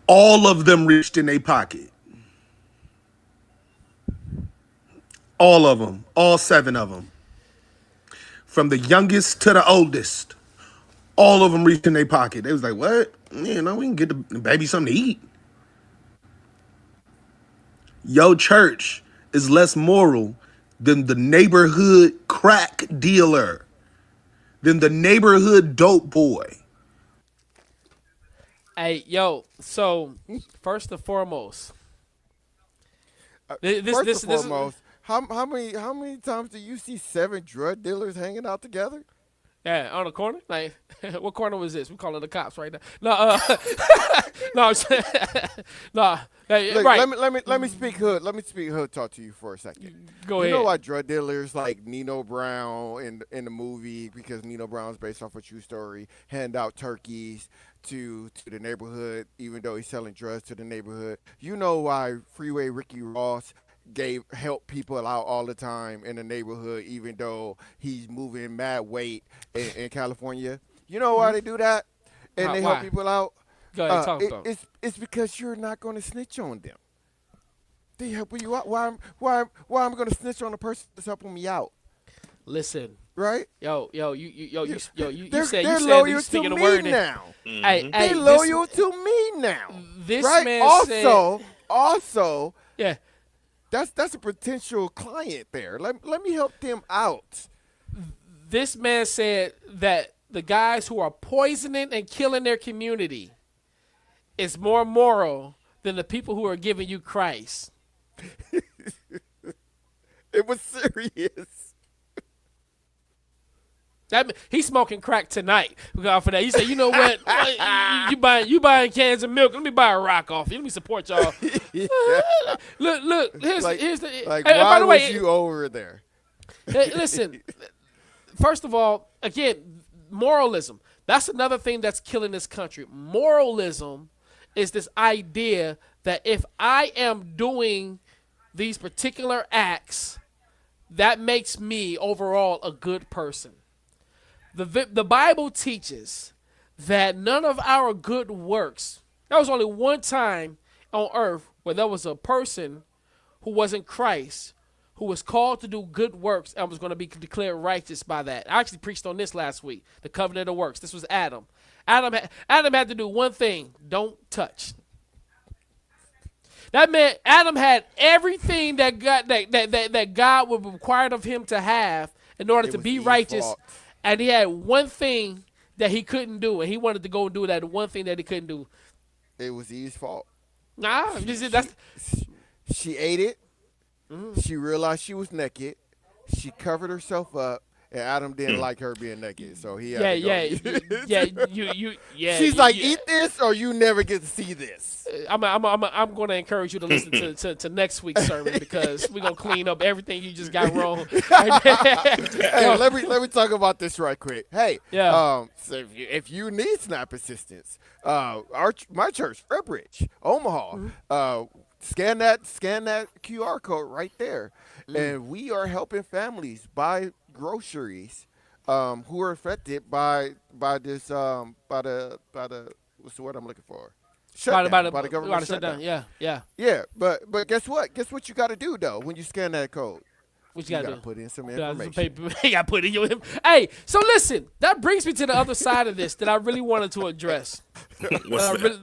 All of them reached in their pocket. All of them. All 7 of them. From the youngest to the oldest. All of them reached in their pocket. They was like, what? You know, we can get the baby something to eat. Your church is less moral than the neighborhood crack dealer, than the neighborhood dope boy. Hey, yo, so first and foremost, how many times do you see 7 drug dealers hanging out together? Yeah, on the corner. Like, what corner was this? We calling the cops right now. No, no, no. Hey, Look, right. Let me speak hood. Let me speak hood. Talk to you for a second. Go ahead. You know why drug dealers like Nino Brown in the movie, because Nino Brown's based off a true story, hand out turkeys to the neighborhood, even though he's selling drugs to the neighborhood. You know why Freeway Ricky Ross help people out all the time in the neighborhood, even though he's moving mad weight in California. You know why they do that? And they help people out. Go ahead, talk about it. It's because you're not going to snitch on them. They helping you out. Why I'm going to snitch on the person that's helping me out? Listen, right? You they're said loyal you to speaking the me word now. Mm-hmm. Hey, they're loyal to me now. This right? man also, yeah. That's a potential client there. Let me help them out. This man said that the guys who are poisoning and killing their community is more moral than the people who are giving you Christ. It was serious. He's smoking crack tonight. We got for that. He said, "You know what? you buying cans of milk. Let me buy a rock off you. Let me support y'all." Yeah. Look. Here's the. Like, hey, why by the way, was you over there? Hey, listen. First of all, again, moralism. That's another thing that's killing this country. Moralism is this idea that if I am doing these particular acts, that makes me overall a good person. The Bible teaches that none of our good works. There was only one time on earth where there was a person who wasn't Christ, who was called to do good works and was going to be declared righteous by that. I actually preached on this last week, the covenant of works. This was Adam. Adam had to do one thing: don't touch. That meant Adam had everything that God would require of him to have in order to be righteous. Fault. And he had one thing that he couldn't do, and he wanted to go and do that one thing that he couldn't do. It was Eve's fault. Nah, She ate it. She realized she was naked. She covered herself up, and Adam didn't like her being naked, so he had to go. She's like, eat this, or you never get to see this. I'm going to encourage you to listen to next week's sermon because we're going to clean up everything you just got wrong. Hey, let me talk about this right quick. Hey, so if you need SNAP assistance, my church, Redbridge, Omaha, scan that QR code right there, and we are helping families buy groceries who are affected by this by the what's the word I'm looking for? Shutdown, by the government shutdown. Yeah. But guess what? Guess what you got to do though when you scan that code? What you gotta do? Put in some information. You gotta put in your. Hey, so listen. That brings me to the other side of this that I really wanted to address. What's that?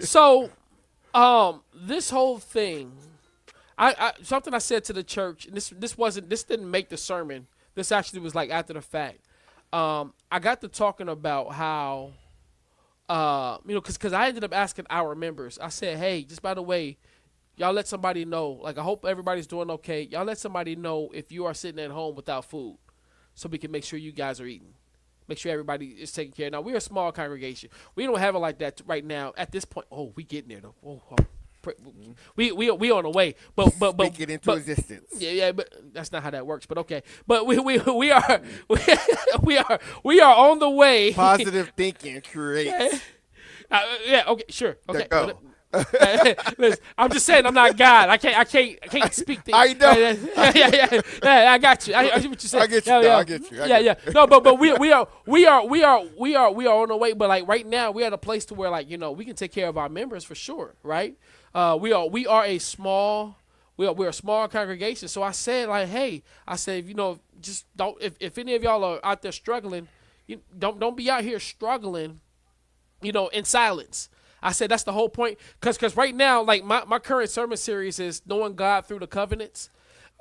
So, this whole thing, I something I said to the church. And this didn't make the sermon. This actually was like after the fact. I got to talking about how, because I ended up asking our members. I said, hey, just by the way, y'all let somebody know. Like, I hope everybody's doing okay. Y'all let somebody know if you are sitting at home without food, so we can make sure you guys are eating. Make sure everybody is taken care of. Now, we're a small congregation. We don't have it like that right now. At this point, we getting there though. We on the way, but Speak it into existence. Yeah, but that's not how that works. But okay, but we are on the way. Positive thinking creates. Okay, sure. Okay. Listen, I'm just saying I'm not God. I can't speak things. I know. Yeah, I got you. I see what you're saying. I get you. I get you. Yeah. No, but we are on the way. But like right now, we're at a place to where like we can take care of our members for sure, right? We are a small congregation. So I said like, hey, just don't if any of y'all are out there struggling, don't be out here struggling, in silence. I said that's the whole point, because right now, like my current sermon series is knowing God through the covenants,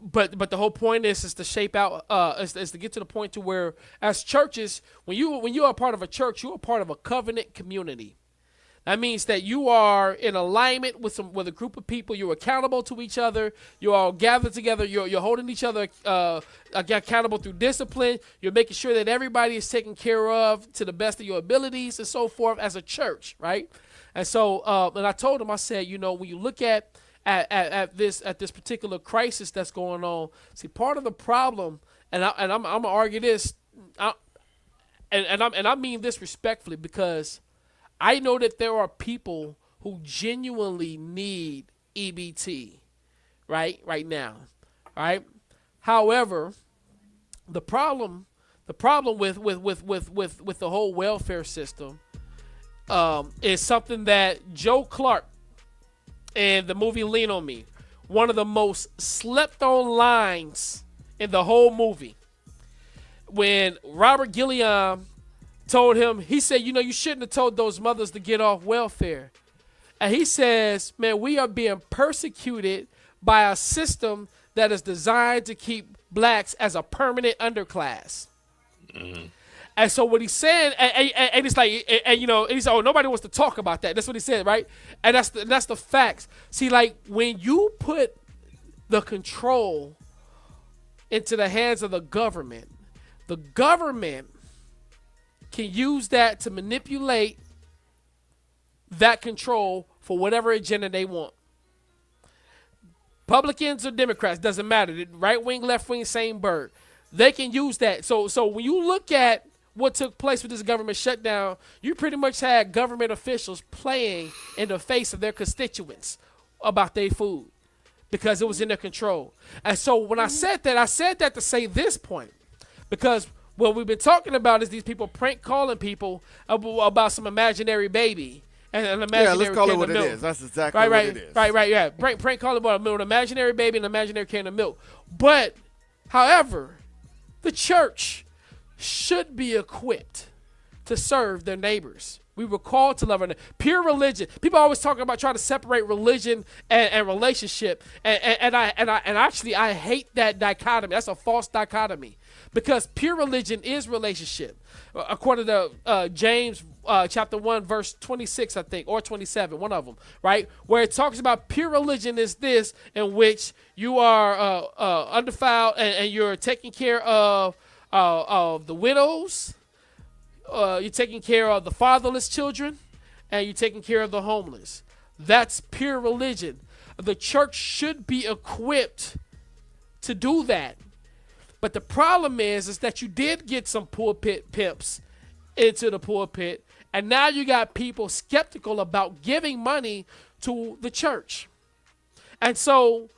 but the whole point is to shape out is to get to the point to where as churches, when you are a part of a church, you are part of a covenant community. That means that you are in alignment with a group of people. You're accountable to each other. You're all gathered together. You're holding each other accountable through discipline. You're making sure that everybody is taken care of to the best of your abilities and so forth as a church, right? And so, and I told him, I said, when you look at this particular crisis that's going on, see, part of the problem, and I'm gonna argue this, and I mean this respectfully, because I know that there are people who genuinely need EBT, right now, right. However, the problem with the whole welfare system is something that Joe Clark in the movie Lean on Me, one of the most slept on lines in the whole movie, when Robert Gilliam told him, he said, you shouldn't have told those mothers to get off welfare. And he says, man, we are being persecuted by a system that is designed to keep blacks as a permanent underclass. Mm-hmm. And so what he's saying, and it's like, and he said, nobody wants to talk about that. That's what he said, right? And that's the facts. See, like, when you put the control into the hands of the government can use that to manipulate that control for whatever agenda they want. Republicans or Democrats, doesn't matter. Right wing, left wing, same bird. They can use that. So when you look at what took place with this government shutdown, you pretty much had government officials playing in the face of their constituents about their food because it was in their control. And so when I said that to say this point, because what we've been talking about is these people prank calling people about some imaginary baby and an imaginary let's call can it what of milk. It is. That's exactly what it is. Right, yeah. Prank calling about an imaginary baby and an imaginary can of milk. But, however, the church should be equipped to serve their neighbors. We were called to love our neighbors. Pure religion. People always talk about trying to separate religion and relationship, and I hate that dichotomy. That's a false dichotomy, because pure religion is relationship. According to James chapter 1, verse 26, I think, or 27, one of them, right? Where it talks about pure religion is this, in which you are undefiled and you're taking care of the widows, you're taking care of the fatherless children, and you're taking care of the homeless. That's pure religion. The church should be equipped to do that. But the problem is that you did get some pulpit pimps into the pulpit, and now you got people skeptical about giving money to the church. And so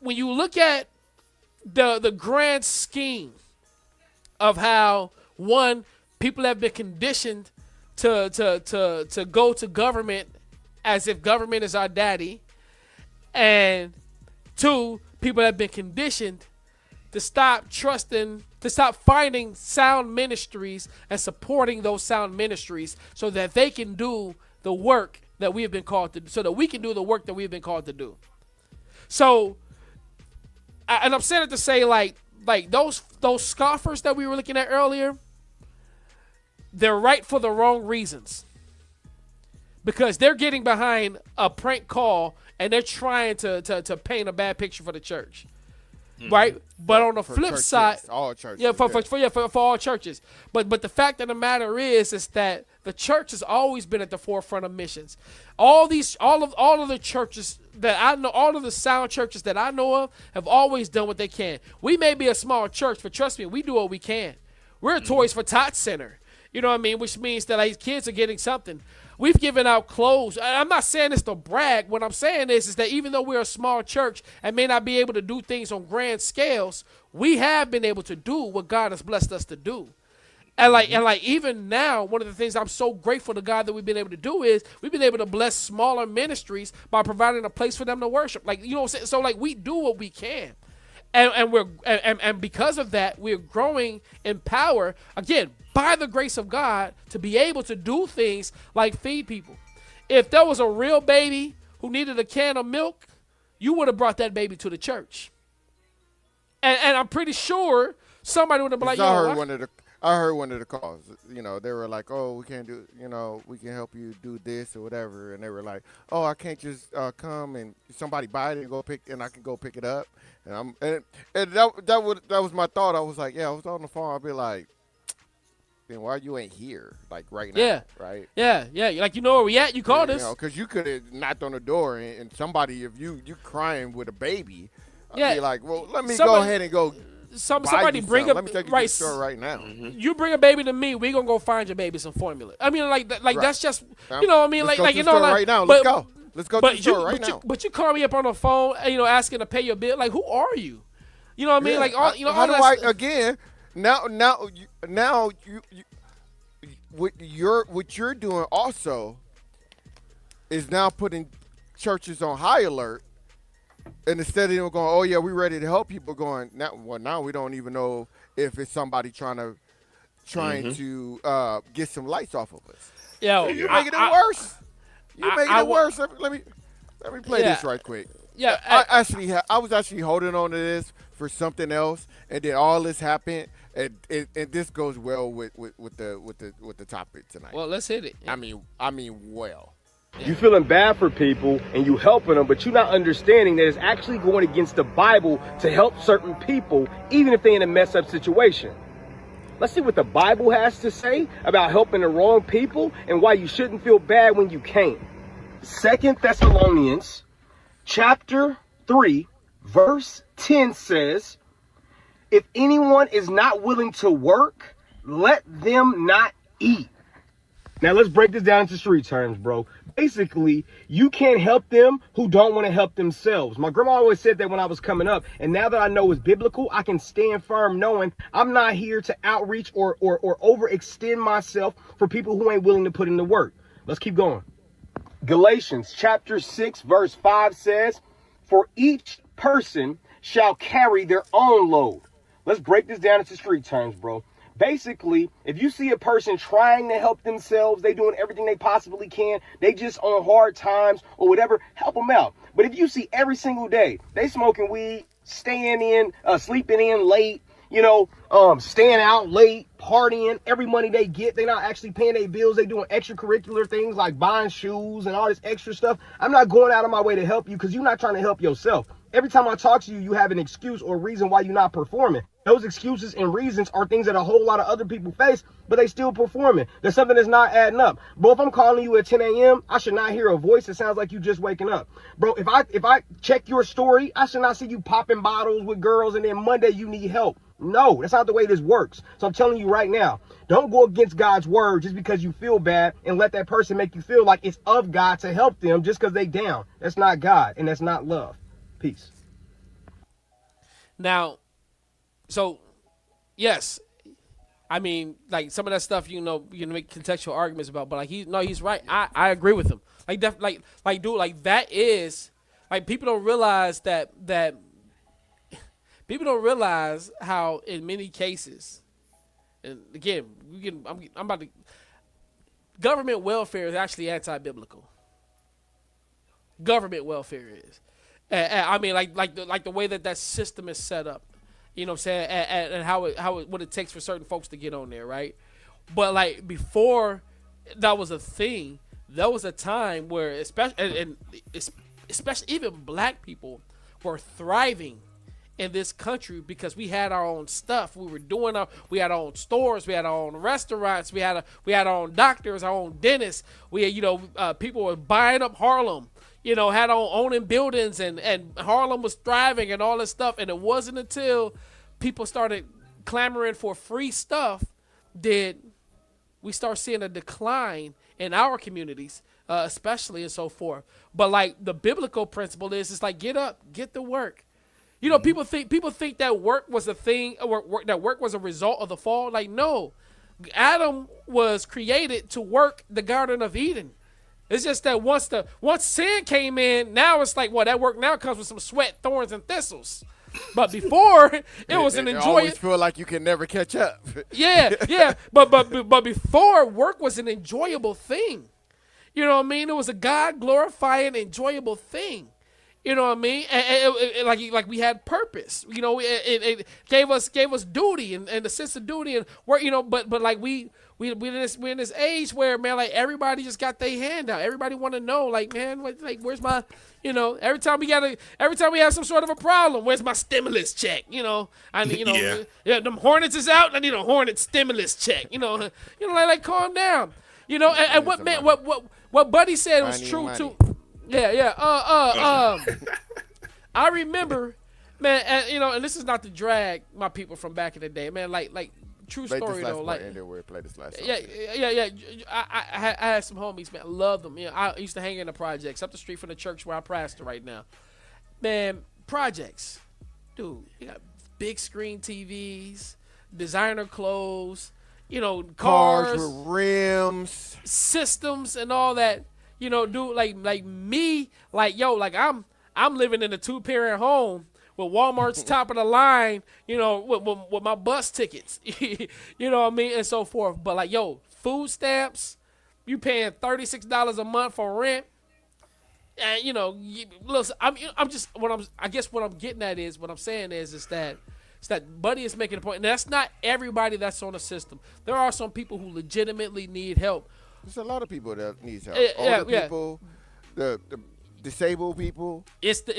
when you look at the grand scheme of how, one, people have been conditioned to go to government as if government is our daddy, and two, people have been conditioned to stop trusting, to stop finding sound ministries and supporting those sound ministries so that they can do the work that we have been called to do, so that we can do the work that we've been called to do. So, and I'm saying it to say, like those scoffers that we were looking at earlier, they're right for the wrong reasons. Because they're getting behind a prank call and they're trying to paint a bad picture for the church. Right, but on the flip side, all churches, for all churches. But the fact of the matter is that the church has always been at the forefront of missions. All of the churches that I know, all of the sound churches that I know of, have always done what they can. We may be a small church, but trust me, we do what we can. We're a Toys for Tots center. You know what I mean? Which means that like, kids are getting something. We've given out clothes. I'm not saying this to brag. What I'm saying is that even though we're a small church and may not be able to do things on grand scales, we have been able to do what God has blessed us to do. And like even now, one of the things I'm so grateful to God that we've been able to do is we've been able to bless smaller ministries by providing a place for them to worship. Like, you know what I'm saying? So like we do what we can. And because of that, we're growing in power, again, by the grace of God, to be able to do things like feed people. If there was a real baby who needed a can of milk, you would have brought that baby to the church. And I'm pretty sure somebody would have been like, I heard one of the calls. You know, they were like, "Oh, we can't do. You know, we can help you do this or whatever." And they were like, "Oh, I can't just come and somebody buy it and go pick, and I can go pick it up." And that was my thought. I was like, "Yeah, I was on the phone. I'd be like, then why you ain't here like right now?" Yeah, right. Yeah. Like, you know where we at? You called us. You know, because you could have knocked on the door and somebody, if you crying with a baby, yeah, I'd be like, "Well, let me go ahead and go." Somebody bring Let me take you to the store right now. You bring a baby to me, we gonna go find your baby some formula. I mean, like right. That's just, you know what I mean? Let's like go you to the know, store right now. Let's go. Let's go to the store right now. But you call me up on the phone, you know, asking to pay your bill. Like, who are you? You know what I mean? Yeah. Like, all, you know, how all do that I again? Now you what you're doing also is now putting churches on high alert. And instead of them going, "Oh yeah, we're ready to help people," going, now we don't even know if it's somebody trying to get some lights off of us. Yeah, you're making it worse. You're making it worse. Let me play this right quick. Yeah, I was actually holding on to this for something else, and then all this happened, and this goes well with the topic tonight. Well, let's hit it. I mean, well. You feeling bad for people and you helping them, but you're not understanding that it's actually going against the Bible to help certain people, even if they're in a messed up situation. Let's see what the Bible has to say about helping the wrong people and why you shouldn't feel bad when you can't. 2 Thessalonians chapter 3, verse 10 says, "If anyone is not willing to work, let them not eat." Now let's break this down into street terms, bro. Basically, you can't help them who don't want to help themselves. My grandma always said that when I was coming up, and now that I know it's biblical, I can stand firm knowing I'm not here to outreach or overextend myself for people who ain't willing to put in the work. Let's keep going. Galatians chapter 6, verse 5 says, "For each person shall carry their own load." Let's break this down into street terms, bro. Basically, if you see a person trying to help themselves, they doing everything they possibly can, they just on hard times or whatever, help them out. But if you see every single day, they smoking weed, staying in, sleeping in late, staying out late, partying, every money they get, they're not actually paying their bills. They doing extracurricular things like buying shoes and all this extra stuff. I'm not going out of my way to help you because you're not trying to help yourself. Every time I talk to you, you have an excuse or reason why you're not performing. Those excuses and reasons are things that a whole lot of other people face, but they still performing. There's something that's not adding up. Bro, if I'm calling you at 10 a.m., I should not hear a voice that sounds like you just waking up. Bro, if I check your story, I should not see you popping bottles with girls and then Monday you need help. No, that's not the way this works. So I'm telling you right now, don't go against God's word just because you feel bad and let that person make you feel like it's of God to help them just because they down. That's not God and that's not love. Peace. Now, so yes, I mean, like some of that stuff, you can make contextual arguments about, but like he's right. I agree with him. Like that is like people don't realize that people don't realize how in many cases, and again, I'm about to, government welfare is actually anti-biblical. Government welfare is. I mean, like the way that system is set up, you know what I'm saying, and what it takes for certain folks to get on there, right? But like before that was a thing, there was a time where especially even black people were thriving in this country because we had our own stuff. We had our own stores, we had our own restaurants, we had our own doctors, our own dentists. People were buying up Harlem. Had on owning buildings and Harlem was thriving and all this stuff. And it wasn't until people started clamoring for free stuff did we start seeing a decline in our communities, especially and so forth. But like the biblical principle is, it's like, get up, get to work. People think that work was a thing, or that work was a result of the fall. Like, no, Adam was created to work the Garden of Eden. It's just that once sin came in, now it's like, well, that work now comes with some sweat, thorns, and thistles. But before, it was an enjoyment. You always feel like you can never catch up. Yeah. But before, work was an enjoyable thing. You know what I mean? It was a God glorifying, enjoyable thing. You know what I mean? And like we had purpose. It gave us duty and a sense of duty and work. But like we're in this age where, man, like everybody just got their hand out. Everybody want to know, like, man, where's my, every time we have some sort of a problem, where's my stimulus check? I need, them Hornets is out. I need a Hornet stimulus check. Like calm down. And what Buddy said was true too. Yeah. I remember, man, and this is not to drag my people from back in the day, man. Like true story though. Like, play this last song. Yeah. I had some homies, man. I love them. I used to hang in the projects up the street from the church where I pastor right now. Man, projects, dude. You got big screen TVs, designer clothes, cars with rims, systems, and all that. Dude, like me, I'm living in a 2-parent home with Walmart's top of the line, with my bus tickets, you know what I mean, and so forth. But like, food stamps, you paying $36 a month for rent, and listen, I guess what I'm getting at is, what I'm saying is that Buddy is making a point, and that's not everybody that's on the system. There are some people who legitimately need help. There's a lot of people that need help. Older people, the disabled people. It's the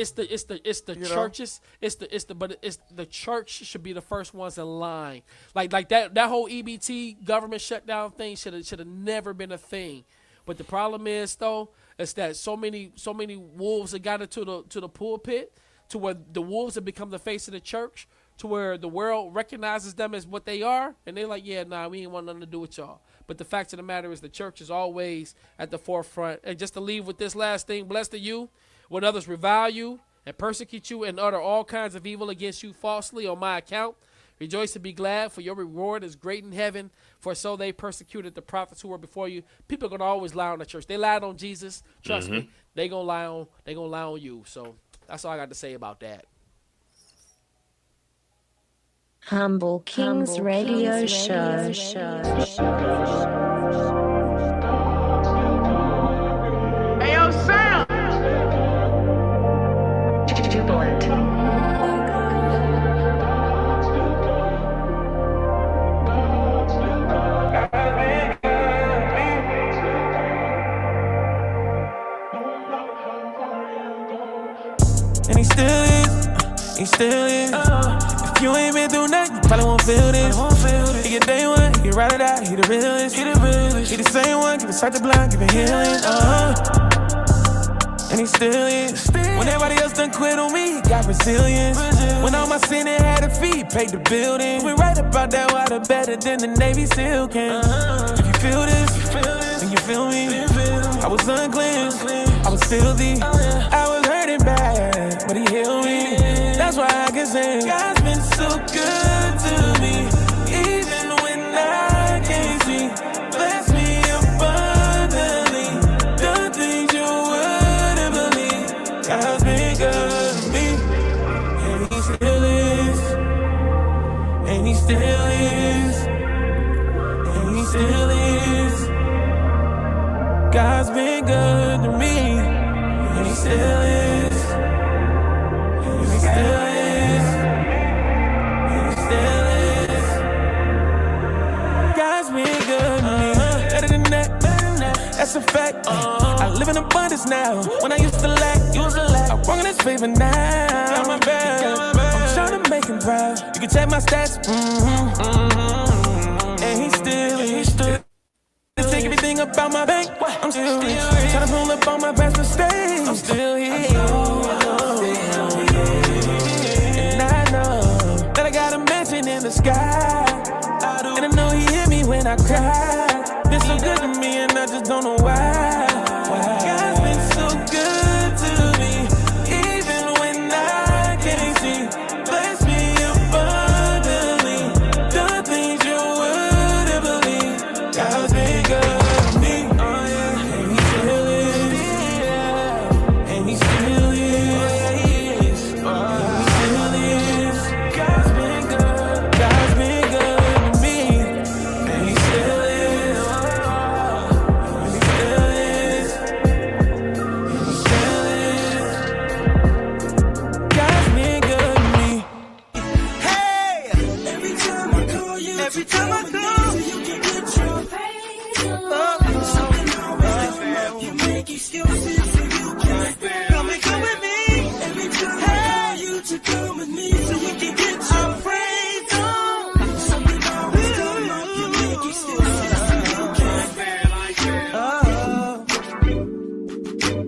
churches. The church should be the first ones in line. Like that whole EBT government shutdown thing should have never been a thing. But the problem is though, is that so many wolves have got into the pulpit to where the wolves have become the face of the church, to where the world recognizes them as what they are, and they're like, yeah, nah, we ain't want nothing to do with y'all. But the fact of the matter is the church is always at the forefront. And just to leave with this last thing, blessed are you when others revile you and persecute you and utter all kinds of evil against you falsely on my account. Rejoice and be glad, for your reward is great in heaven, for so they persecuted the prophets who were before you. People are going to always lie on the church. They lied on Jesus. Trust me, they going to lie on you. So that's all I got to say about that. Humble Kingz Radio Show. Hey, yo, Sam! Jubilant. still is. If you ain't been through nothing, you probably won't feel this. He get day one, he ride it out, he the realest. He the same one, give it sight to blind, give it healing. And he still is. When everybody else done quit on me, he got resilience. When all my sin had a fee, paid the building. We right about that water better than the Navy SEAL can. If you feel this, then you feel me. I was unclean, I was filthy, I was hurting bad, but he healed me. That's why I can say God's been so good to me, even when I can't see. Bless me abundantly, the things you wouldn't believe. God's been good to me, and he still is, and he still is, and he still is. God's been good to me, and he still is, and he still is, and he still is. God's been good to me, better than that, that's a fact. I live in abundance now, when I used to lack, I'm walking in his favor now. Got my bag, I'm trying to make him proud. You can check my stats, and he still is. Take everything about my bank, I'm still rich. Tryna pull up on my past mistakes, I'm still here. And I know that I got a mansion in the sky, and I know he hear me when I cry. Been so good to me and I just don't know why. God's been so good to me, even when I can't see. Bless me abundantly, the things you wouldn't believe. God's been good.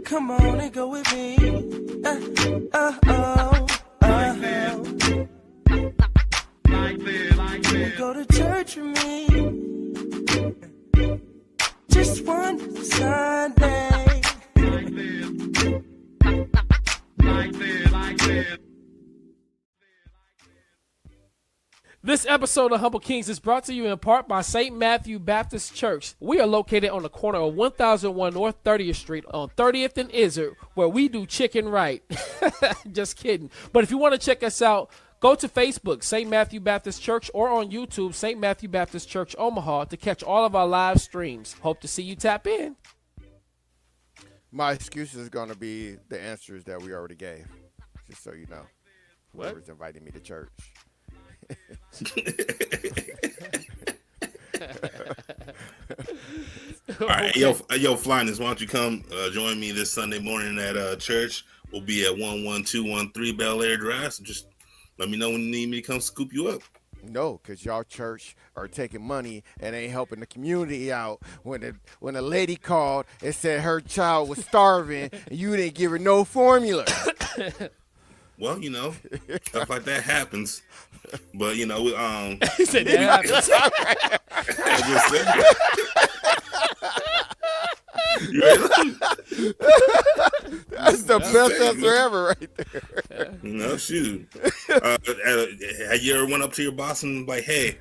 Come on and go with me. Go to church with me. Just one Sunday. This episode of Humble Kings is brought to you in part by St. Matthew Baptist Church. We are located on the corner of 1001 North 30th Street on 30th and Izzard, where we do chicken right. Just kidding. But if you want to check us out, go to Facebook, St. Matthew Baptist Church, or on YouTube, St. Matthew Baptist Church, Omaha, to catch all of our live streams. Hope to see you tap in. My excuse is going to be the answers that we already gave, just so you know. What? Whoever's inviting me to church. All right, yo, Flyness, why don't you come join me this Sunday morning at church? We'll be at 11213 Bel Air Drive. So just let me know when you need me to come scoop you up. No, because y'all church are taking money and ain't helping the community out. When a lady called and said her child was starving and you didn't give her no formula. Well, you know, stuff like that happens. But, you know, he said that happens. I just said That's the best answer ever right there. You know, shoot. Have you ever went up to your boss and like, hey,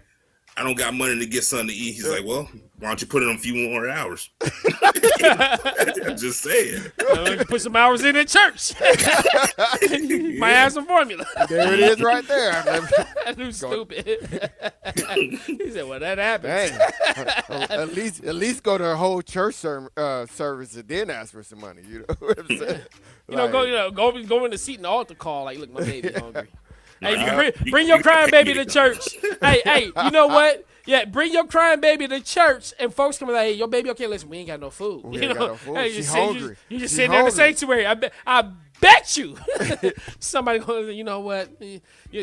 I don't got money to get something to eat? He's like, well, why don't you put in a few more hours? I'm just saying. Put some hours in at church. Might have some formula. There it is right there. That dude's stupid. He said, well, that happens. At least go to a whole church service and then ask for some money. You know what I'm saying? Go in the seat and the altar call. Like, look, my baby's hungry. Hey, bring your crying baby to church. Hey, you know what? Yeah, bring your crying baby to church, and folks come like, hey, your baby, okay, listen, we ain't got no food. We ain't got no food. Hey, She's hungry. You just sitting there in the sanctuary. I bet you somebody gonna, you know what?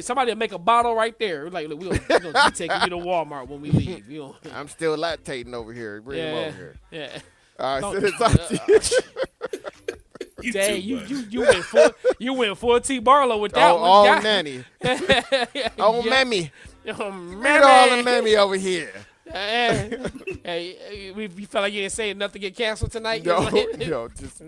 Somebody will make a bottle right there. Like, look, we're gonna be taking you to Walmart when we leave. You know? I'm still lactating over here. Bring him over here. Yeah. All right, so it's up to you. Dang, you went full T Barlow with that one. Oh, nanny. Oh, mammy. Oh, Look at all the mammy over here. Hey, you felt like you didn't say enough to get canceled tonight? Yo, just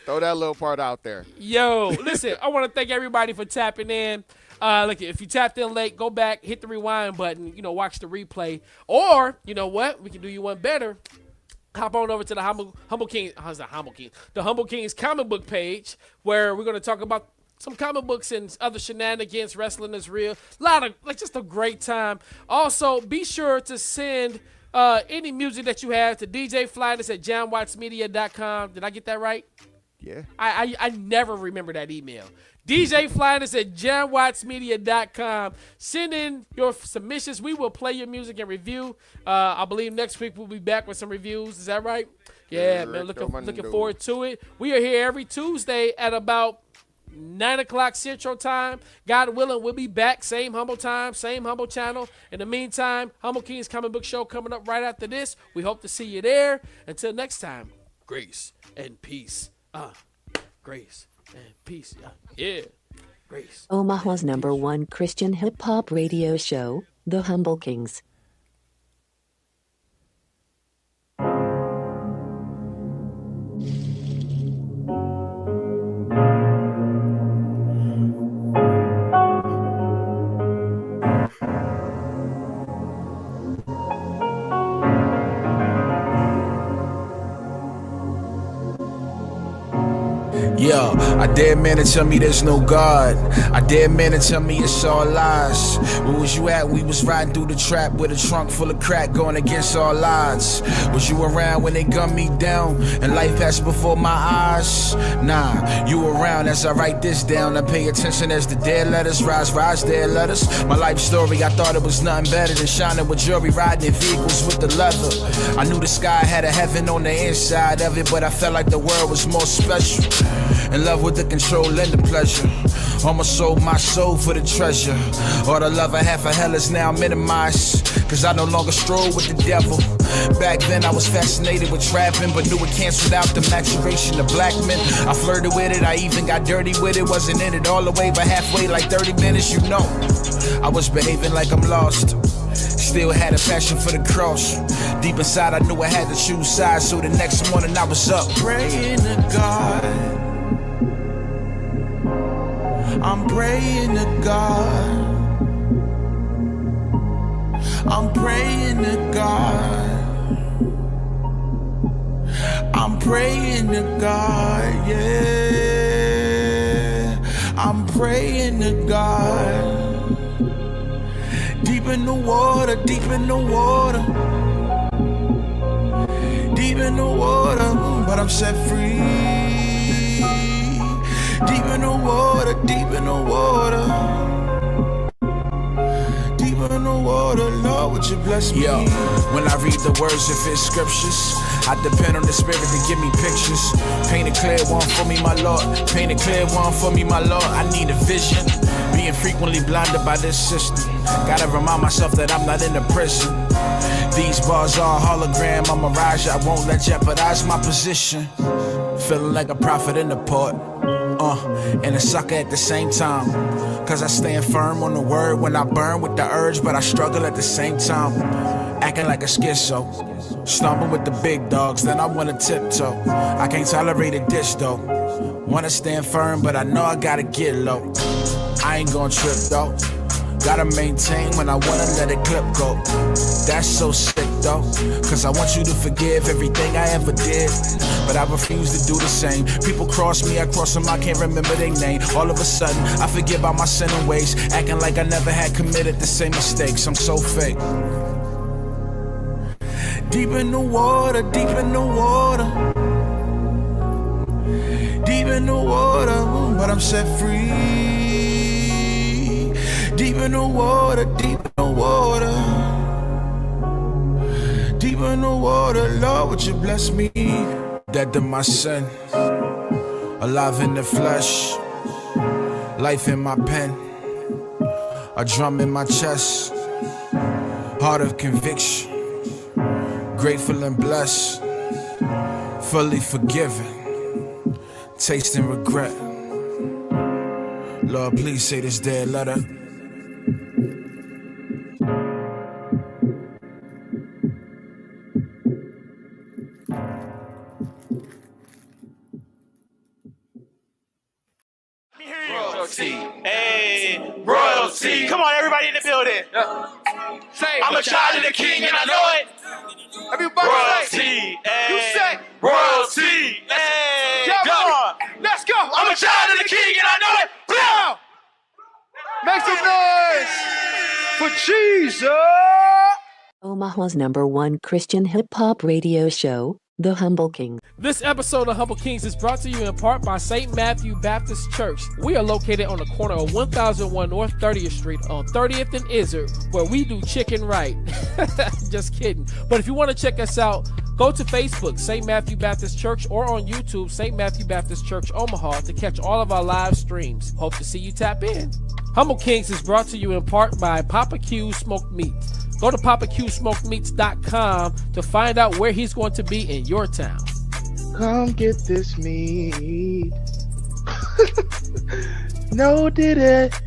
throw that little part out there. Yo, listen, I want to thank everybody for tapping in. Look, if you tapped in late, go back, hit the rewind button, watch the replay. Or, you know what? We can do you one better. Hop on over to the Humble Kingz. How's the Humble Kingz? The Humble Kingz comic book page, where we're going to talk about some comic books and other shenanigans. Wrestling is real. A lot of, just a great time. Also, be sure to send any music that you have to DJ Flyness at JamWattsMedia.com. Did I get that right? Yeah. I never remember that email. DJ Flyness at JamWattsMedia.com. Send in your submissions. We will play your music and review. I believe next week we'll be back with some reviews. Is that right? Yeah, man. Looking forward to it. We are here every Tuesday at about 9 o'clock Central Time. God willing, we'll be back. Same humble time, same humble channel. In the meantime, Humble Kingz Comic Book Show coming up right after this. We hope to see you there. Until next time, grace and peace. Grace and peace. Yeah. Grace. Omaha's #1 Christian hip-hop radio show, The Humble Kingz. Yo, I dare man to tell me there's no God. I dare man to tell me it's all lies. Where was you at? We was riding through the trap with a trunk full of crack going against all odds. Was you around when they gunned me down and life passed before my eyes? Nah, you around as I write this down. I pay attention as the dead letters rise, dead letters. My life story, I thought it was nothing better than shining with jewelry, riding in vehicles with the leather. I knew the sky had a heaven on the inside of it, but I felt like the world was more special. In love with the control and the pleasure. Almost sold my soul for the treasure. All the love I had for hell is now minimized, cause I no longer stroll with the devil. Back then I was fascinated with trapping, but knew it canceled out the maturation of black men. I flirted with it, I even got dirty with it. Wasn't in it all the way, but halfway, like 30 minutes, you know. I was behaving like I'm lost. Still had a passion for the cross. Deep inside I knew I had to choose sides, so the next morning I was up praying to God. I'm praying to God. I'm praying to God. I'm praying to God, yeah. I'm praying to God. Deep in the water, deep in the water. Deep in the water, but I'm set free. Deep in the water, deep in the water. Deep in the water, Lord, would you bless me? Yo, when I read the words of his scriptures, I depend on the spirit to give me pictures. Paint a clear one for me, my Lord. Paint a clear one for me, my Lord. I need a vision. Being frequently blinded by this system. Gotta remind myself that I'm not in a prison. These bars are a hologram, I'm a mirage. I won't let jeopardize my position. Feeling like a prophet in the port. And a sucker at the same time. Cause I stand firm on the word when I burn with the urge, but I struggle at the same time. Acting like a schizo. Stumble with the big dogs, then I wanna tiptoe. I can't tolerate a dish though. Wanna stand firm, but I know I gotta get low. I ain't gon' trip though. Gotta maintain when I wanna let a clip go. That's so sick though, cause I want you to forgive everything I ever did, but I refuse to do the same. People cross me, I cross them, I can't remember their name. All of a sudden, I forget about my sinning ways, acting like I never had committed the same mistakes. I'm so fake. Deep in the water, deep in the water. Deep in the water, but I'm set free. Deep in the water, deep in the water. Deep in the water, Lord, would you bless me? Dead to my sin, Alive in the flesh, life in my pen, a drum in my chest, heart of conviction, grateful and blessed, fully forgiven, tasting regret. Lord, please say this dead letter. Hey, royalty. Come on, everybody in the building. Say, I'm a child of the king and I know it. Everybody royalty. You say royalty. Hey, come on. Let's go. I'm a child of the king and I know it. Now, make some noise for Jesus. Omaha's #1 Christian hip-hop radio show, The Humble King. This episode of Humble Kings is brought to you in part by St. Matthew Baptist Church. We are located on the corner of 1001 North 30th Street on 30th and Izzard, where we do chicken right. Just kidding. But if you want to check us out, go to Facebook, St. Matthew Baptist Church, or on YouTube, St. Matthew Baptist Church Omaha, to catch all of our live streams. Hope to see you tap in. Humble Kings is brought to you in part by Poppa Q's Smoked Meats. Go to PoppaQSmokedMeats.com to find out where he's going to be in your town. Come get this meat. No, did it.